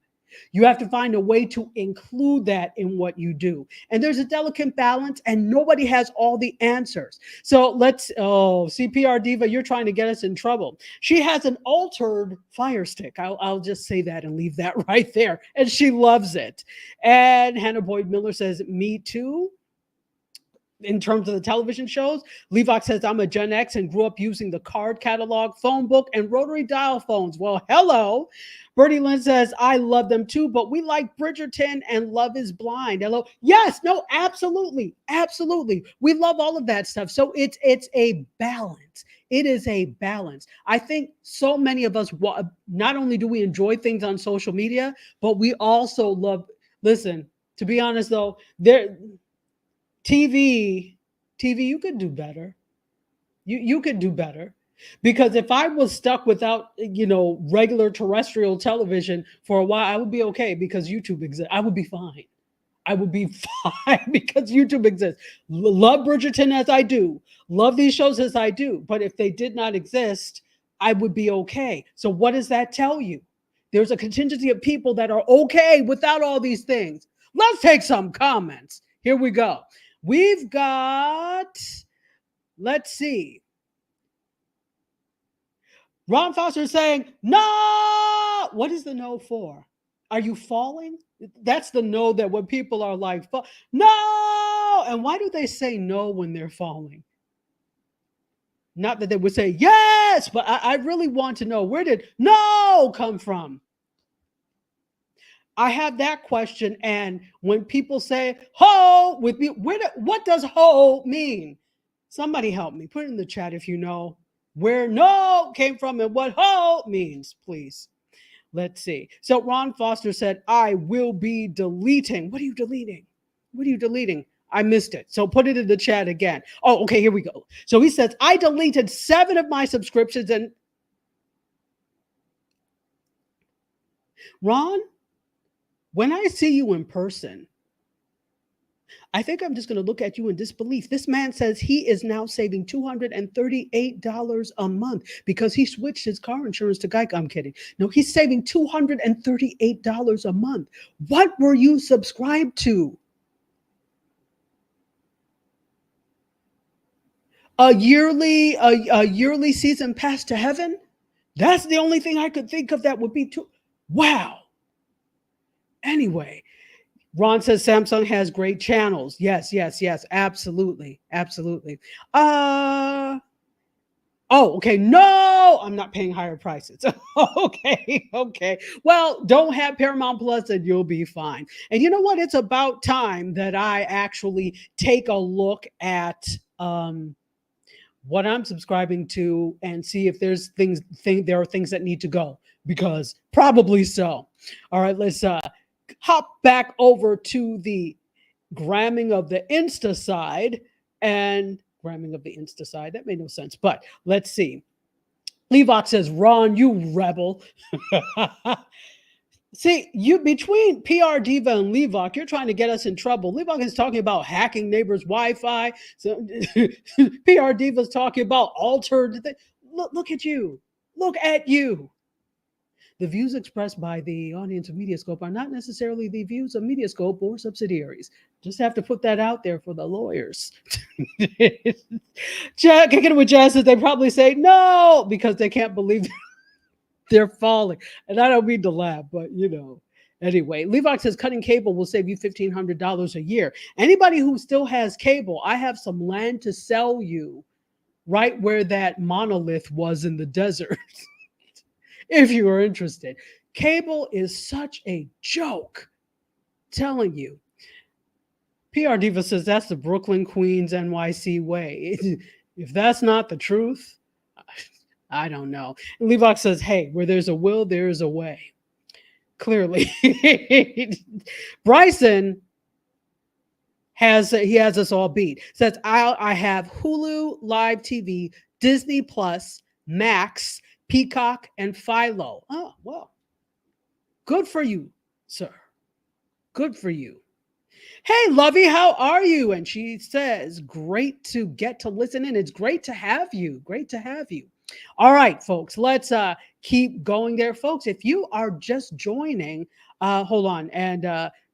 You have to find a way to include that in what you do. And there's a delicate balance, and nobody has all the answers. So CPR Diva, you're trying to get us in trouble. She has an altered Fire Stick. I'll just say that and leave that right there. And she loves it. And Hannah Boyd Miller says, me too. In terms of the television shows, Levox says, I'm a Gen X and grew up using the card catalog, phone book, and rotary dial phones. Well, hello. Bertie Lynn says, I love them too, but we like Bridgerton and Love is Blind. Hello. Yes, no, absolutely. We love all of that stuff. So it's a balance. It is a balance. I think so many of us, not only do we enjoy things on social media, but we also love, listen, to be honest though, TV, you could do better. You could do better. Because if I was stuck without, regular terrestrial television for a while, I would be okay, because YouTube exists. I would be fine. Because YouTube exists. Love Bridgerton as I do. Love these shows as I do. But if they did not exist, I would be okay. So what does that tell you? There's a contingency of people that are okay without all these things. Let's take some comments. Here we go. We've got, let's see. Ron Foster is saying, no. What is the no for? Are you falling? That's the no, that when people are like, no. And why do they say no when they're falling? Not that they would say yes, but I really want to know, where did no come from? I have that question. And when people say ho with me, what does ho mean? Somebody help me. Put it in the chat if you know where no came from and what ho means, please. Let's see. So Ron Foster said, I will be deleting. What are you deleting? I missed it. So put it in the chat again. Oh, okay, here we go. So he says, I deleted 7 of my subscriptions. And Ron, when I see you in person, I think I'm just going to look at you in disbelief. This man says he is now saving $238 a month because he switched his car insurance to Geico. I'm kidding. No, he's saving $238 a month. What were you subscribed to? A yearly season pass to heaven? That's the only thing I could think of that would be too. Wow. Anyway, Ron says Samsung has great channels. Yes, yes, yes, absolutely, absolutely. Uh oh, okay. No, I'm not paying higher prices. Okay, okay. Well, don't have Paramount Plus and you'll be fine. And you know what? It's about time that I actually take a look at what I'm subscribing to and see if there's there are things that need to go, because probably so. All right, let's hop back over to the gramming of the Insta side and gramming of the Insta side. That made no sense, but let's see. Levox says, Ron, you rebel. See, you between PR Diva and Levox, you're trying to get us in trouble. Levox is talking about hacking neighbors' Wi-Fi. So PR Diva is talking about altered. Look at you. Look at you. The views expressed by the audience of MediaScope are not necessarily the views of MediaScope or subsidiaries. Just have to put that out there for the lawyers. Kicking it with Jazz says they probably say no because they can't believe they're falling. And I don't mean to laugh, but you know. Anyway, Levox says cutting cable will save you $1,500 a year. Anybody who still has cable, I have some land to sell you right where that monolith was in the desert. If you are interested. Cable is such a joke. Telling you. PR Diva says that's the Brooklyn, Queens, NYC way. If that's not the truth, I don't know. And Levox says, hey, where there's a will, there's a way. Clearly. Bryson has us all beat. Says, I have Hulu, Live TV, Disney Plus, Max, Peacock, and Philo. Oh, well. Good for you, sir. Good for you. Hey, Lovey, how are you? And she says, great to get to listen in. It's great to have you. Great to have you. All right, folks, let's keep going there. Folks, if you are just joining, hold on. And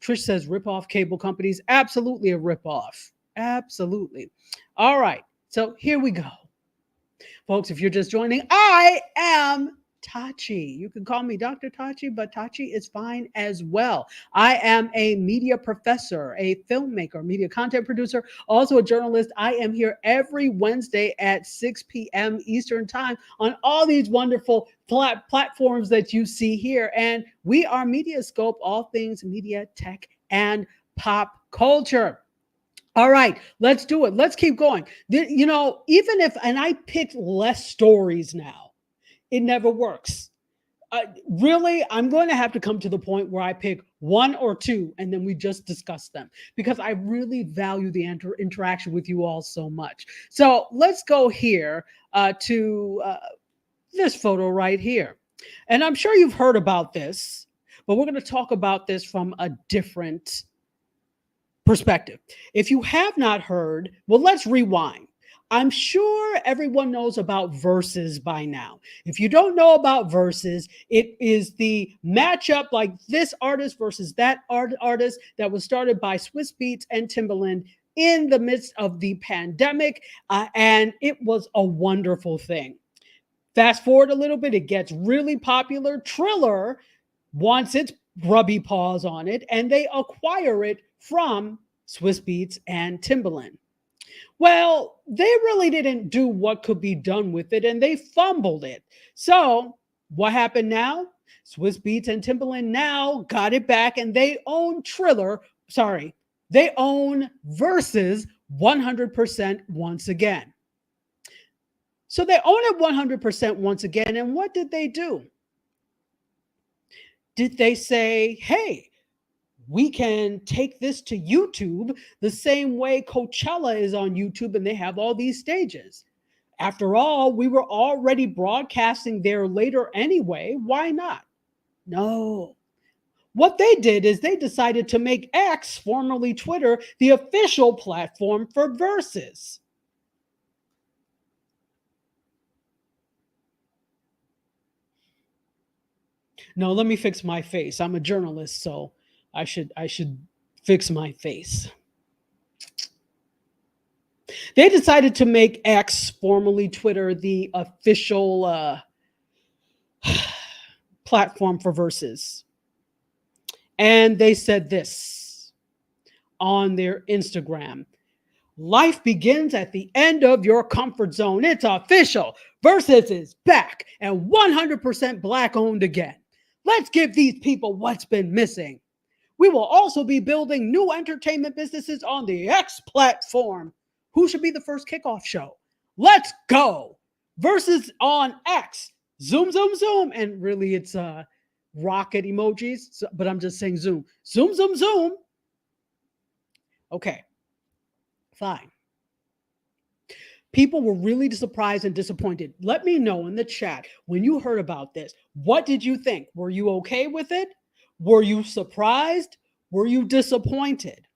Trish says, rip off cable companies. Absolutely a rip off. Absolutely. All right, so here we go. Folks, if you're just joining, I am Tachi. You can call me Dr. Tachi, but Tachi is fine as well. I am a media professor, a filmmaker, media content producer, also a journalist. I am here every Wednesday at 6 p.m. Eastern Time on all these wonderful platforms that you see here. And we are MediaScope, all things media, tech, and pop culture. All right, let's do it. Let's keep going. You know, even if, and I picked less stories now, it never works. Really, I'm going to have to come to the point where I pick one or two and then we just discuss them because I really value the interaction with you all so much. So let's go here to this photo right here. And I'm sure you've heard about this, but we're going to talk about this from a different perspective. If you have not heard, well, let's rewind. I'm sure everyone knows about Versus by now. If you don't know about Versus, it is the matchup like this artist versus that artist that was started by Swiss Beats and Timbaland in the midst of the pandemic, and it was a wonderful thing. Fast forward a little bit, it gets really popular. Triller wants its grubby paws on it, and they acquire it from Swiss Beats and Timbaland. Well, they really didn't do what could be done with it, and they fumbled it. So what happened now? Swiss Beats and Timbaland now got it back, and they own they own Versus 100% once again. So they own it 100% once again, and what did they do? Did they say, hey, we can take this to YouTube the same way Coachella is on YouTube and they have all these stages? After all, we were already broadcasting there later anyway. Why not? No. What they did is they decided to make X, formerly Twitter, the official platform for Versus. No, let me fix my face. I'm a journalist, so I should fix my face. They decided to make X, formerly Twitter, the official platform for Versus. And they said this on their Instagram. Life begins at the end of your comfort zone. It's official. Versus is back and 100% Black owned again. Let's give these people what's been missing. We will also be building new entertainment businesses on the X platform. Who should be the first kickoff show? Let's go. Versus on X. Zoom, zoom, zoom. And really it's rocket emojis, but I'm just saying zoom. Zoom, zoom, zoom. Okay. Fine. People were really surprised and disappointed. Let me know in the chat when you heard about this. What did you think? Were you okay with it? Were you surprised? Were you disappointed?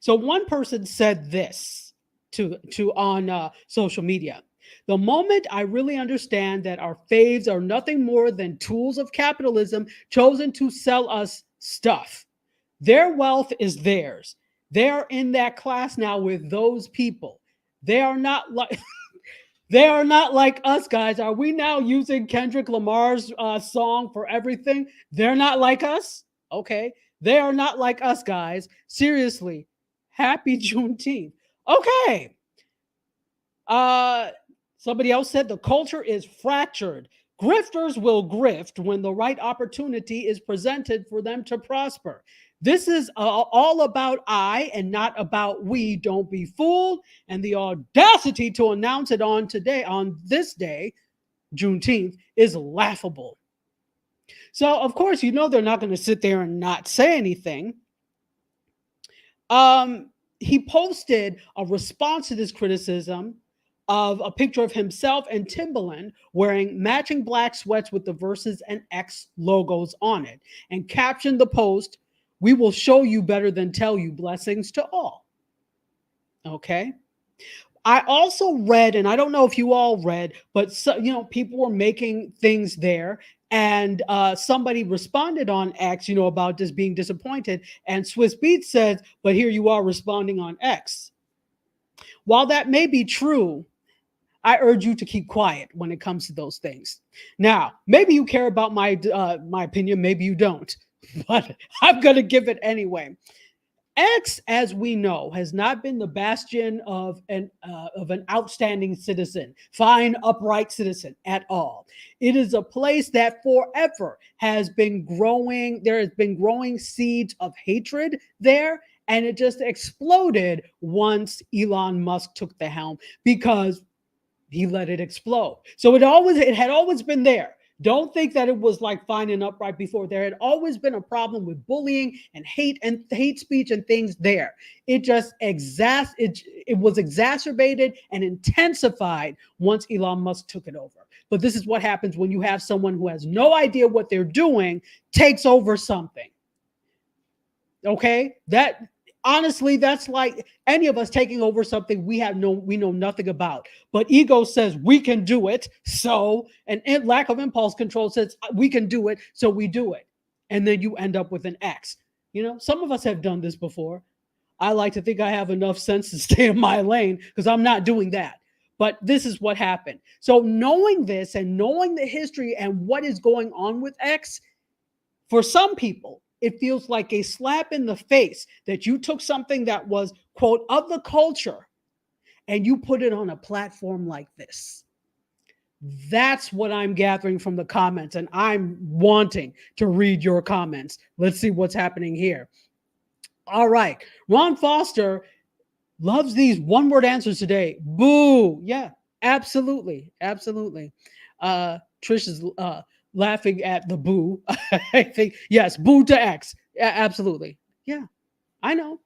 So one person said this to on social media. The moment I really understand that our faves are nothing more than tools of capitalism chosen to sell us stuff. Their wealth is theirs. They are in that class now with those people. They are not like they are not like us, guys. Are we now using Kendrick Lamar's song for everything? They're not like us. Okay, they are not like us, guys. Seriously, happy Juneteenth. Okay. Somebody else said the culture is fractured. Grifters will grift when the right opportunity is presented for them to prosper. This is all about I and not about we. Don't be fooled. And the audacity to announce it on this day, Juneteenth, is laughable. So, of course, you know they're not going to sit there and not say anything. He posted a response to this criticism of a picture of himself and Timbaland wearing matching black sweats with the Versus and X logos on it, and captioned the post, "We will show you better than tell you. Blessings to all." Okay. I also read, and I don't know if you all read, but people were making things there, and somebody responded on X, about just being disappointed, and Swiss Beats said, "But here you are responding on X." While that may be true, I urge you to keep quiet when it comes to those things. Now, maybe you care about my opinion, maybe you don't, but I'm going to give it anyway. X, as we know, has not been the bastion of an outstanding citizen, fine, upright citizen at all. It is a place that forever has been growing. There has been growing seeds of hatred there, and it just exploded once Elon Musk took the helm because he let it explode. So it had always been there. Don't think that it was like fine and upright before. There had always been a problem with bullying and hate speech and things there. It just it was exacerbated and intensified once Elon Musk took it over. But this is what happens when you have someone who has no idea what they're doing takes over something. Okay? Honestly, that's like any of us taking over something we know nothing about. But ego says we can do it, and lack of impulse control says we can do it, so we do it. And then you end up with an X. Some of us have done this before. I like to think I have enough sense to stay in my lane because I'm not doing that. But this is what happened. So knowing this and knowing the history and what is going on with X, for some people, it feels like a slap in the face that you took something that was, quote, of the culture and you put it on a platform like this. That's what I'm gathering from the comments, and I'm wanting to read your comments. Let's see what's happening here. All right. Ron Foster loves these one-word answers today. Boo. Yeah, absolutely. Absolutely. Trish is laughing at the boo. I think, yes, boo to X. Absolutely. Yeah, I know.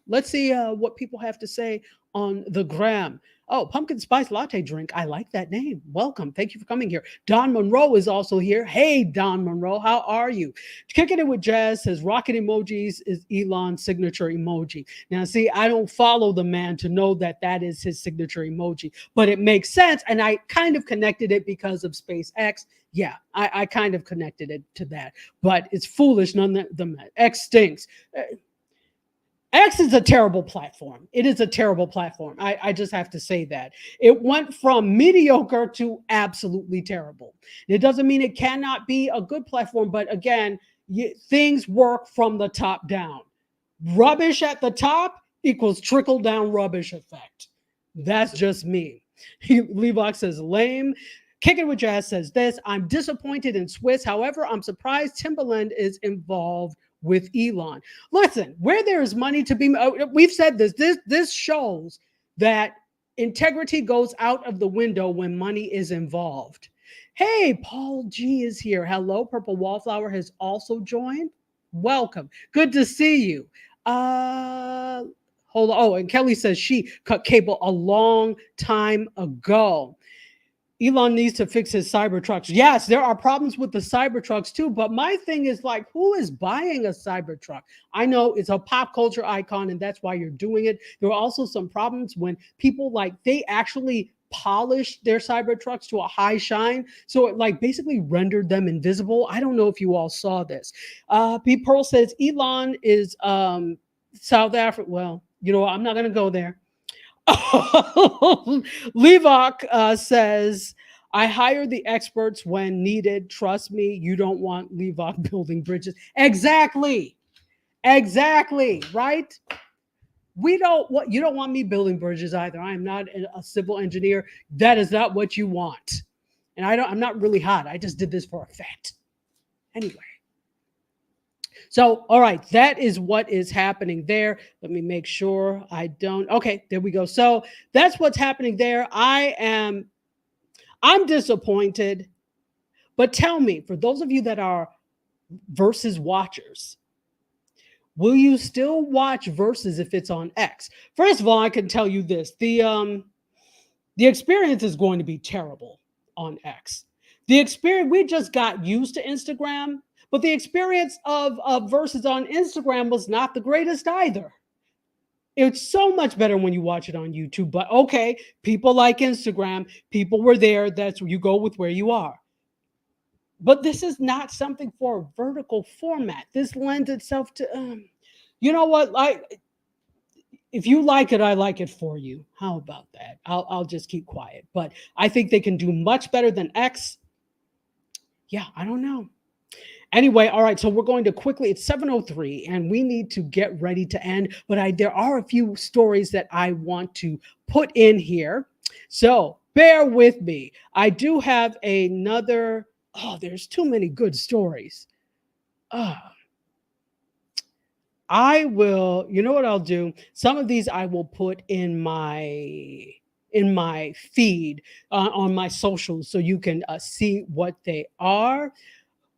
Let's see what people have to say on the gram. Oh, pumpkin spice latte drink. I like that name. Welcome. Thank you for coming here. Don Monroe is also here. Hey, Don Monroe, how are you? Kicking it with Jazz says rocket emojis is Elon's signature emoji. Now, see, I don't follow the man to know that is his signature emoji, but it makes sense. And I kind of connected it because of SpaceX. Yeah, I kind of connected it to that, but it's foolish. X stinks. X is a terrible platform. It is a terrible platform. I just have to say that. It went from mediocre to absolutely terrible. It doesn't mean it cannot be a good platform, but again, things work from the top down. Rubbish at the top equals trickle down rubbish effect. That's just me. Levox says lame. Kicking with Jazz says this. I'm disappointed in Swiss. However, I'm surprised Timberland is involved with Elon. Listen, where there is money to be, we've said this. This shows that integrity goes out of the window when money is involved. Hey, Paul G is here. Hello, Purple Wallflower has also joined. Welcome. Good to see you. Hold on. Oh, and Kelly says she cut cable a long time ago. Elon needs to fix his Cybertrucks. Yes, there are problems with the Cybertrucks too, but my thing is like, who is buying a Cybertruck? I know it's a pop culture icon and that's why you're doing it. There are also some problems when people like, they actually polished their Cybertrucks to a high shine. So it like basically rendered them invisible. I don't know if you all saw this. P. Pearl says Elon is South Africa. Well, you know what? I'm not going to go there. Levoc says, I hire the experts when needed. Trust me, you don't want Levoc building bridges. Exactly. Right? You don't want me building bridges either. I am not a civil engineer. That is not what you want. And I'm not really hot. I just did this for effect. Anyway. So, all right, that is what is happening there. Let me make sure I don't. Okay, there we go. So that's what's happening there. I'm disappointed. But tell me, for those of you that are Versus watchers, will you still watch Versus if it's on X? First of all, I can tell you this. The experience is going to be terrible on X. The experience, we just got used to Instagram. But the experience of Versus on Instagram was not the greatest either. It's so much better when you watch it on YouTube. But okay, people like Instagram. People were there. That's where you go with where you are. But this is not something for a vertical format. This lends itself to, you know what? If you like it, I like it for you. How about that? I'll just keep quiet. But I think they can do much better than X. Yeah, I don't know. Anyway, all right, so we're going to quickly, it's 7:03 and we need to get ready to end, but there are a few stories that I want to put in here. So bear with me. I do have another, there's too many good stories. I will, you know what I'll do? Some of these I will put in my feed on my socials so you can see what they are.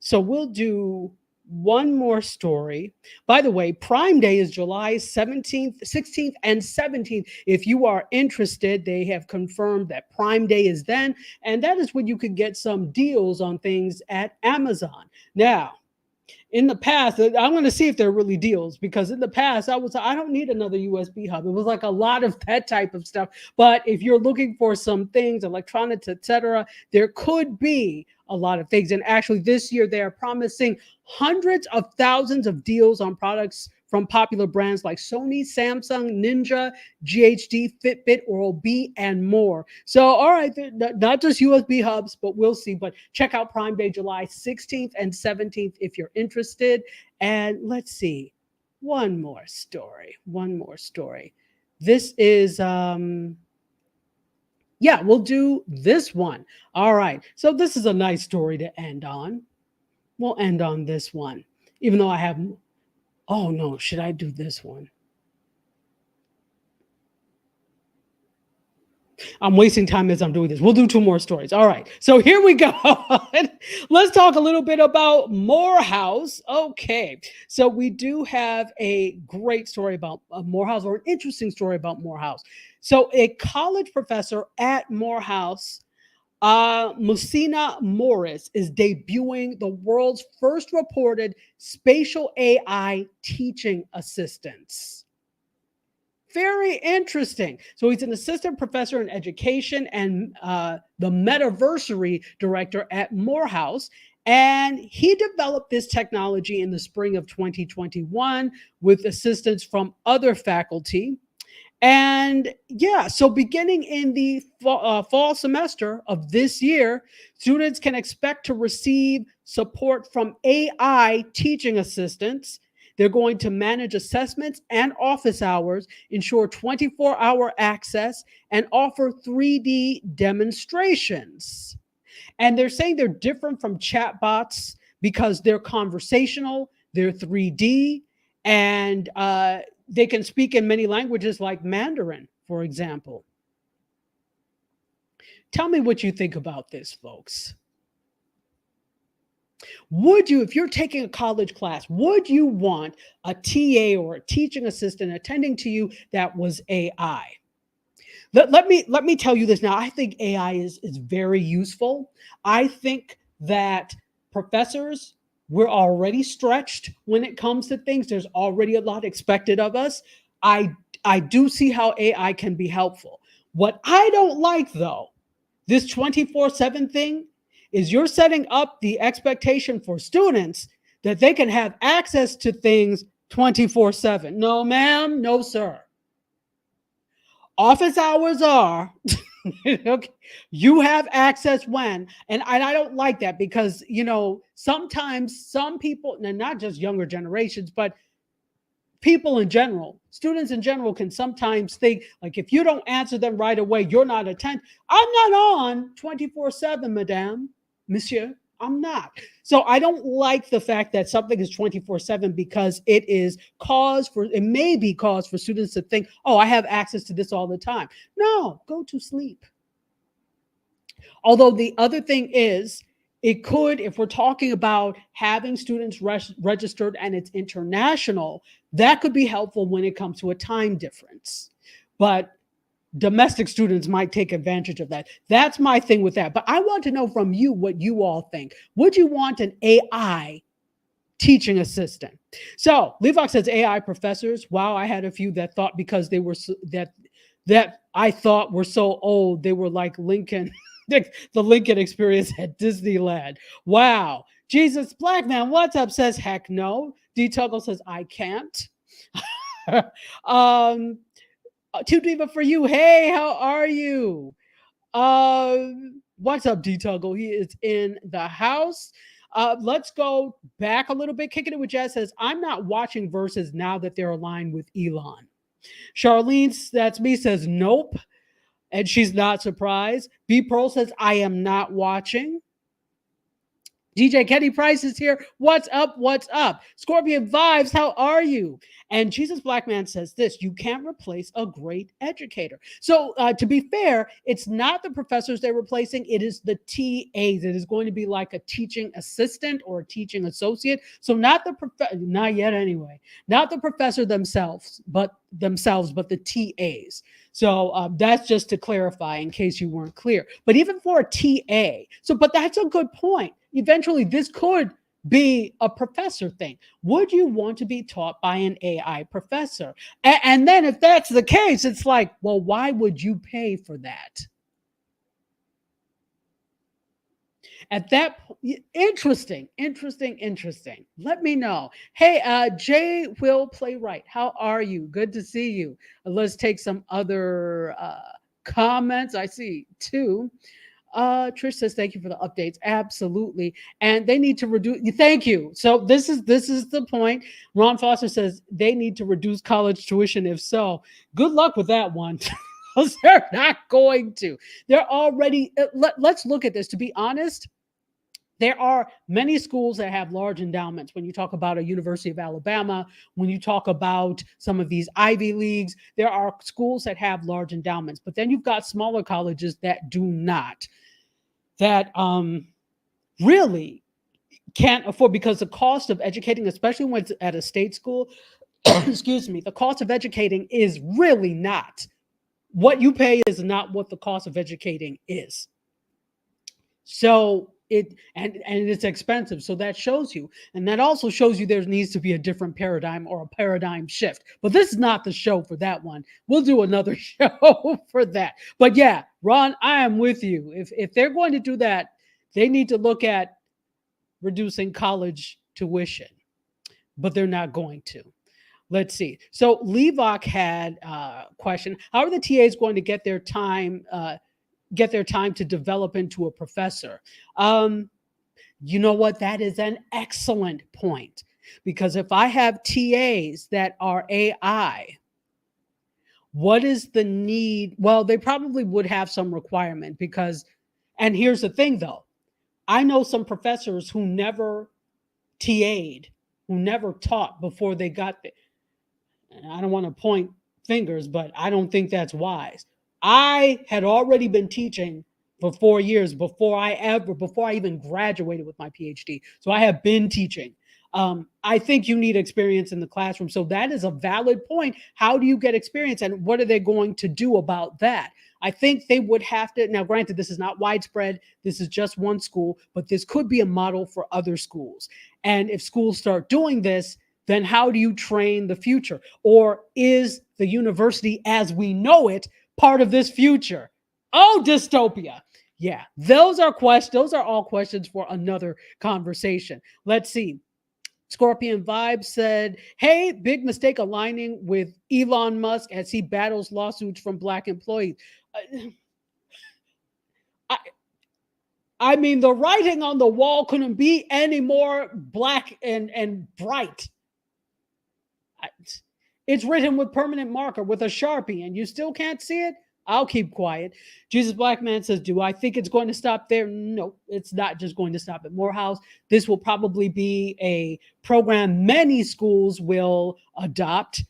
So we'll do one more story. By the way, Prime Day is July 17th, 16th, and 17th. If you are interested, they have confirmed that Prime Day is then, and that is when you could get some deals on things at Amazon. Now, in the past, I'm going to see if they're really deals, because in the past, I don't need another USB hub. It was like a lot of that type of stuff. But if you're looking for some things, electronics, etc., there could be a lot of things. And actually this year, they are promising hundreds of thousands of deals on products from popular brands like Sony, Samsung, Ninja, GHD, Fitbit, Oral-B, and more. So, all right, not just USB hubs, but we'll see. But check out Prime Day, July 16th and 17th if you're interested. And let's see, one more story. This is, yeah, we'll do this one. All right, so this is a nice story to end on. We'll end on this one, even though I have... Oh no, should I do this one? I'm wasting time as I'm doing this. We'll do two more stories. All right, so here we go. Let's talk a little bit about Morehouse. Okay, so we do have a great story about Morehouse, or an interesting story about Morehouse. So a college professor at Morehouse, Musina Morris, is debuting the world's first reported spatial AI teaching assistants. Very interesting. So he's an assistant professor in education and the Metaversary director at Morehouse. And he developed this technology in the spring of 2021 with assistance from other faculty. And yeah, so beginning in the fall semester of this year, students can expect to receive support from AI teaching assistants. They're going to manage assessments and office hours, ensure 24-hour access, and offer 3D demonstrations. And they're saying they're different from chatbots because they're conversational, they're 3D, and they can speak in many languages like Mandarin, for example. Tell me what you think about this, folks. Would you, if you're taking a college class, would you want a TA or a teaching assistant attending to you that was AI? Let me tell you this now. I think AI is very useful. I think that professors, we're already stretched when it comes to things. There's already a lot expected of us. I do see how AI can be helpful. What I don't like, though, this 24/7 thing, is you're setting up the expectation for students that they can have access to things 24/7. No, ma'am. No, sir. Office hours are okay, you have access when, and I don't like that because sometimes some people, and not just younger generations, but people in general, students in general, can sometimes think like if you don't answer them right away, you're not attentive. I'm not on 24/7, madame, monsieur. I'm not. So I don't like the fact that something is 24/7 because it may be cause for students to think, oh, I have access to this all the time. No, go to sleep. Although the other thing is, it could, if we're talking about having students registered and it's international, that could be helpful when it comes to a time difference. But domestic students might take advantage of that. That's my thing with that. But I want to know from you what you all think. Would you want an AI teaching assistant? So Levi says AI professors. Wow, I had a few that thought because they were that I thought were so old, they were like Lincoln, the Lincoln experience at Disneyland. Wow. Jesus Black Man, what's up? Says heck no. D Tuggle says I can't. Two Diva for you. Hey, how are you? What's up, D Tuggle? He is in the house. Let's go back a little bit. Kicking it with Jazz says, I'm not watching Versus now that they're aligned with Elon. Charlene, that's me, says nope. And she's not surprised. B Pearl says, I am not watching. DJ Kenny Price is here. What's up? What's up? Scorpion Vibes, how are you? And Jesus Black Man says this, you can't replace a great educator. So to be fair, it's not the professors they're replacing. It is the TAs. It is going to be like a teaching assistant or a teaching associate. So not yet anyway, not the professor themselves, but the TAs. So that's just to clarify in case you weren't clear. But even for a TA, but that's a good point. Eventually, this could be a professor thing. Would you want to be taught by an AI professor? And then if that's the case, it's like, well, why would you pay for that? At that point, interesting. Let me know. Hey, Jay Will Playwright, how are you? Good to see you. Let's take some other comments. I see two. Trish says, thank you for the updates. Absolutely. And they need to reduce. Thank you. So this is the point. Ron Foster says they need to reduce college tuition. If so, good luck with that one. They're not going to. They're already, let's look at this. To be honest, there are many schools that have large endowments. When you talk about a University of Alabama, when you talk about some of these Ivy Leagues, there are schools that have large endowments. But then you've got smaller colleges that do not, that really can't afford, because the cost of educating, especially when it's at a state school, excuse me, the cost of educating is really not. What you pay is not what the cost of educating is. So it's expensive. So that shows you, and that also shows you there needs to be a different paradigm or a paradigm shift. But this is not the show for that one. We'll do another show for that. But yeah, Ron, I am with you. If they're going to do that, they need to look at reducing college tuition, but they're not going to. Let's see. So Levoc had a question: how are the TAs going to get their time? To develop into a professor? You know what? That is an excellent point, because if I have TAs that are AI, what is the need? Well, they probably would have some requirement because, and here's the thing though, I know some professors who never TA'd, who never taught before they got there. I don't want to point fingers, but I don't think that's wise. I had already been teaching for 4 years before I even graduated with my PhD. So I have been teaching. I think you need experience in the classroom. So that is a valid point. How do you get experience, and what are they going to do about that? I think they would have to. Now, granted, this is not widespread. This is just one school, but this could be a model for other schools. And if schools start doing this, then how do you train the future? Or is the university as we know it part of this future? Oh, dystopia. Yeah, those are questions. Those are all questions for another conversation. Let's see. Scorpion Vibe said, hey, big mistake aligning with Elon Musk as he battles lawsuits from Black employees. I mean, the writing on the wall couldn't be any more black and bright. It's written with permanent marker with a Sharpie and you still can't see it? I'll keep quiet. Jesus Black Man says, do I think it's going to stop there? No, it's not just going to stop at Morehouse. This will probably be a program many schools will adopt.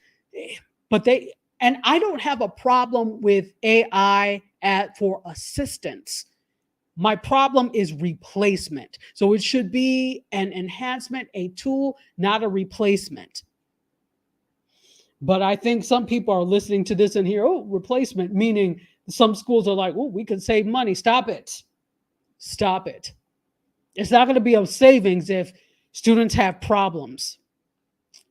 And I don't have a problem with AI for assistance. My problem is replacement. So it should be an enhancement, a tool, not a replacement. But I think some people are listening to this and hear, oh, replacement, meaning some schools are like, oh, we can save money. Stop it. Stop it. It's not going to be a savings if students have problems.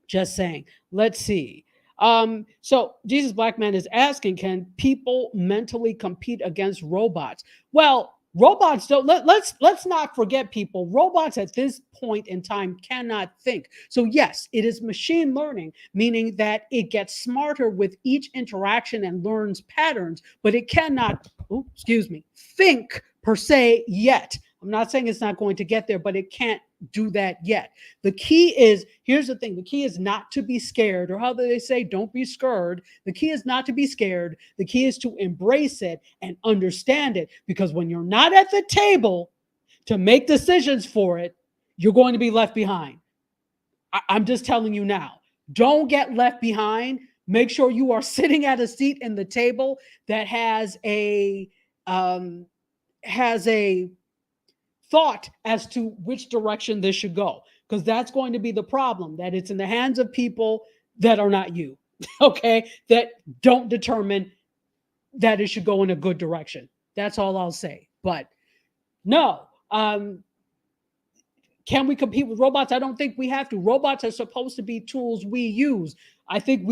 Just saying. Let's see. So Jesus Black Man is asking, can people mentally compete against robots? Well, robots don't. Let's not forget, people. Robots at this point in time cannot think. So yes, it is machine learning, meaning that it gets smarter with each interaction and learns patterns, but it cannot, think per se yet. I'm not saying it's not going to get there, but it can't do that yet. The key is, here's the thing, the key is not to be scared, or how do they say, don't be scared. The key is not to be scared. The key is to embrace it and understand it, because when you're not at the table to make decisions for it, you're going to be left behind. I'm just telling you now, don't get left behind. Make sure you are sitting at a seat in the table that has a thought as to which direction this should go, because that's going to be the problem, that it's in the hands of people that are not you, okay, that don't determine that it should go in a good direction. That's all I'll say. But no, can we compete with robots? I don't think we have to. Robots are supposed to be tools we use. I think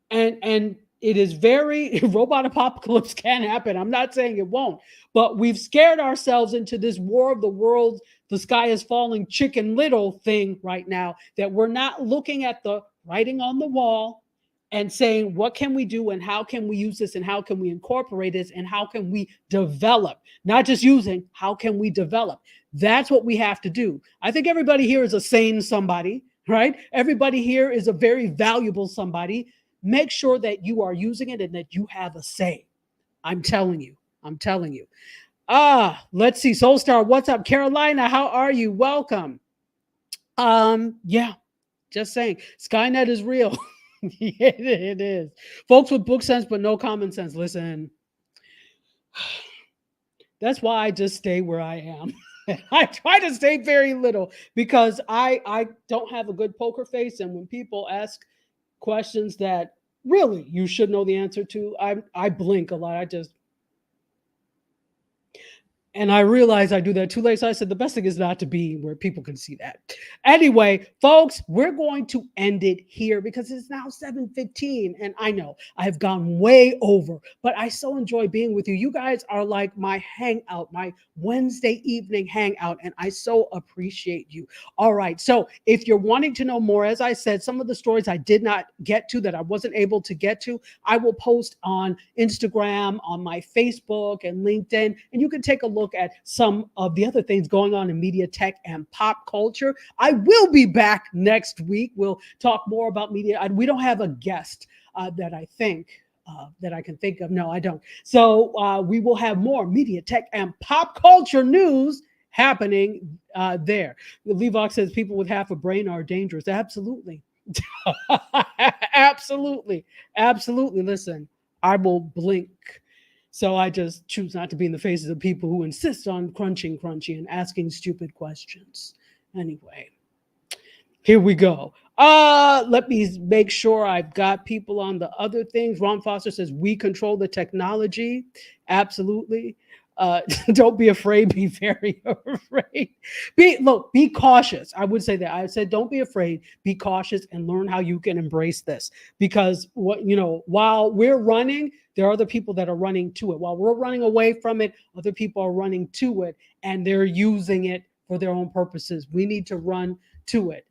and it is very, robot apocalypse can happen. I'm not saying it won't, but we've scared ourselves into this war of the worlds, the sky is falling, Chicken Little thing right now, that we're not looking at the writing on the wall and saying, what can we do and how can we use this and how can we incorporate this and how can we develop? Not just using, how can we develop? That's what we have to do. I think everybody here is a sane somebody, right? Everybody here is a very valuable somebody. Make sure that you are using it and that you have a say. I'm telling you. Let's see. Soulstar, what's up? Carolina, how are you? Welcome. Yeah, just saying. Skynet is real. It is. Folks with book sense but no common sense. Listen, that's why I just stay where I am. I try to say very little because I don't have a good poker face, and when people ask questions that really you should know the answer to, I blink a lot. And I realized I do that too late. So I said, the best thing is not to be where people can see that. Anyway, folks, we're going to end it here because it's now 7:15. And I know I have gone way over, but I so enjoy being with you. You guys are like my hangout, my Wednesday evening hangout. And I so appreciate you. All right. So if you're wanting to know more, as I said, some of the stories I did not get to that I wasn't able to get to, I will post on Instagram, on my Facebook and LinkedIn, and you can take a look at some of the other things going on in media, tech, and pop culture. I will be back next week. We'll talk more about media. We don't have a guest that I think that I can think of. No, I don't. So we will have more media, tech, and pop culture news happening there. Levox says people with half a brain are dangerous. Absolutely. Absolutely. Absolutely. Listen, I will blink. So I just choose not to be in the faces of people who insist on crunching crunchy and asking stupid questions. Anyway, here we go. Let me make sure I've got people on the other things. Ron Foster says, we control the technology. Absolutely. Don't be afraid. Be very afraid. Be cautious. I would say that. I said, don't be afraid. Be cautious and learn how you can embrace this. Because while we're running, there are other people that are running to it. While we're running away from it, other people are running to it, and they're using it for their own purposes. We need to run to it.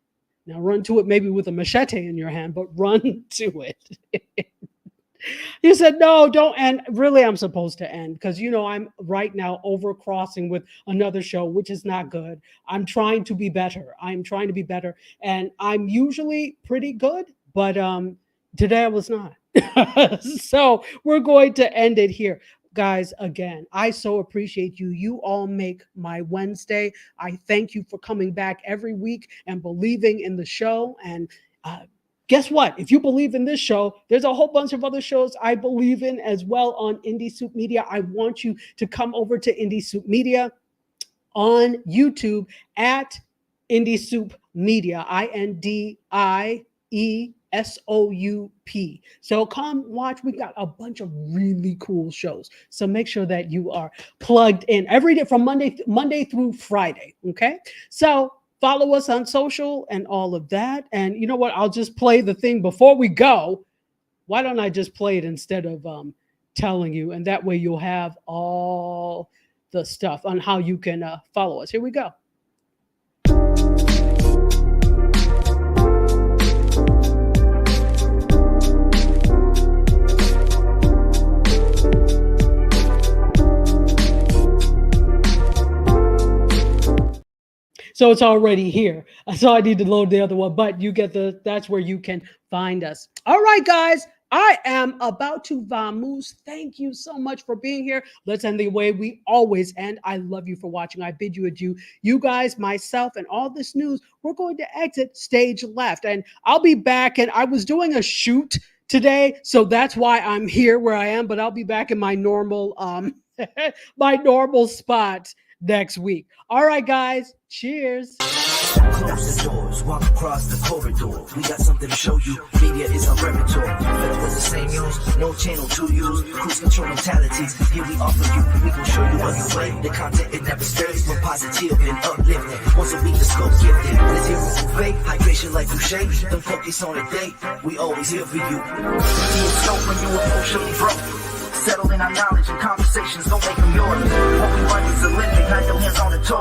Now, run to it maybe with a machete in your hand, but run to it. You said, no, don't end. Really, I'm supposed to end because, I'm right now overcrossing with another show, which is not good. I'm trying to be better. And I'm usually pretty good, but today I was not. So we're going to end it here. Guys, again, I so appreciate you. You all make my Wednesday. I thank you for coming back every week and believing in the show. And guess what? If you believe in this show, there's a whole bunch of other shows I believe in as well on Indie Soup Media. I want you to come over to Indie Soup Media on YouTube at Indie Soup Media, INDIESOUP. So come watch. We got a bunch of really cool shows. So make sure that you are plugged in every day from Monday through Friday. Okay. So follow us on social and all of that. And you know what? I'll just play the thing before we go. Why don't I just play it instead of telling you? And that way you'll have all the stuff on how you can follow us. Here we go. So it's already here. So I need to load the other one, but that's where you can find us. All right, guys, I am about to vamoose. Thank you so much for being here. Let's end the way we always end. I love you for watching. I bid you adieu. You guys, myself, and all this news, we're going to exit stage left. And I'll be back. And I was doing a shoot today, so that's why I'm here where I am. But I'll be back in my normal spot next week. All right, guys. Cheers. Close the doors, walk across the corridor. We got something to show you. Media is our repertoire. Better with the same use, no channel to use. Cruise control mentalities. Here we offer you. We gon' show you other way. The content it never stays. We're positive and uplifting. Once a week the scope gifted. Let's hear it fake. Hydration like Boucher. Don't focus on a date. We always here for you. MediaScope when you emotionally broke. Settle in our knowledge and conversations, don't make them yours. What we run is a limit, not your hands on the toe.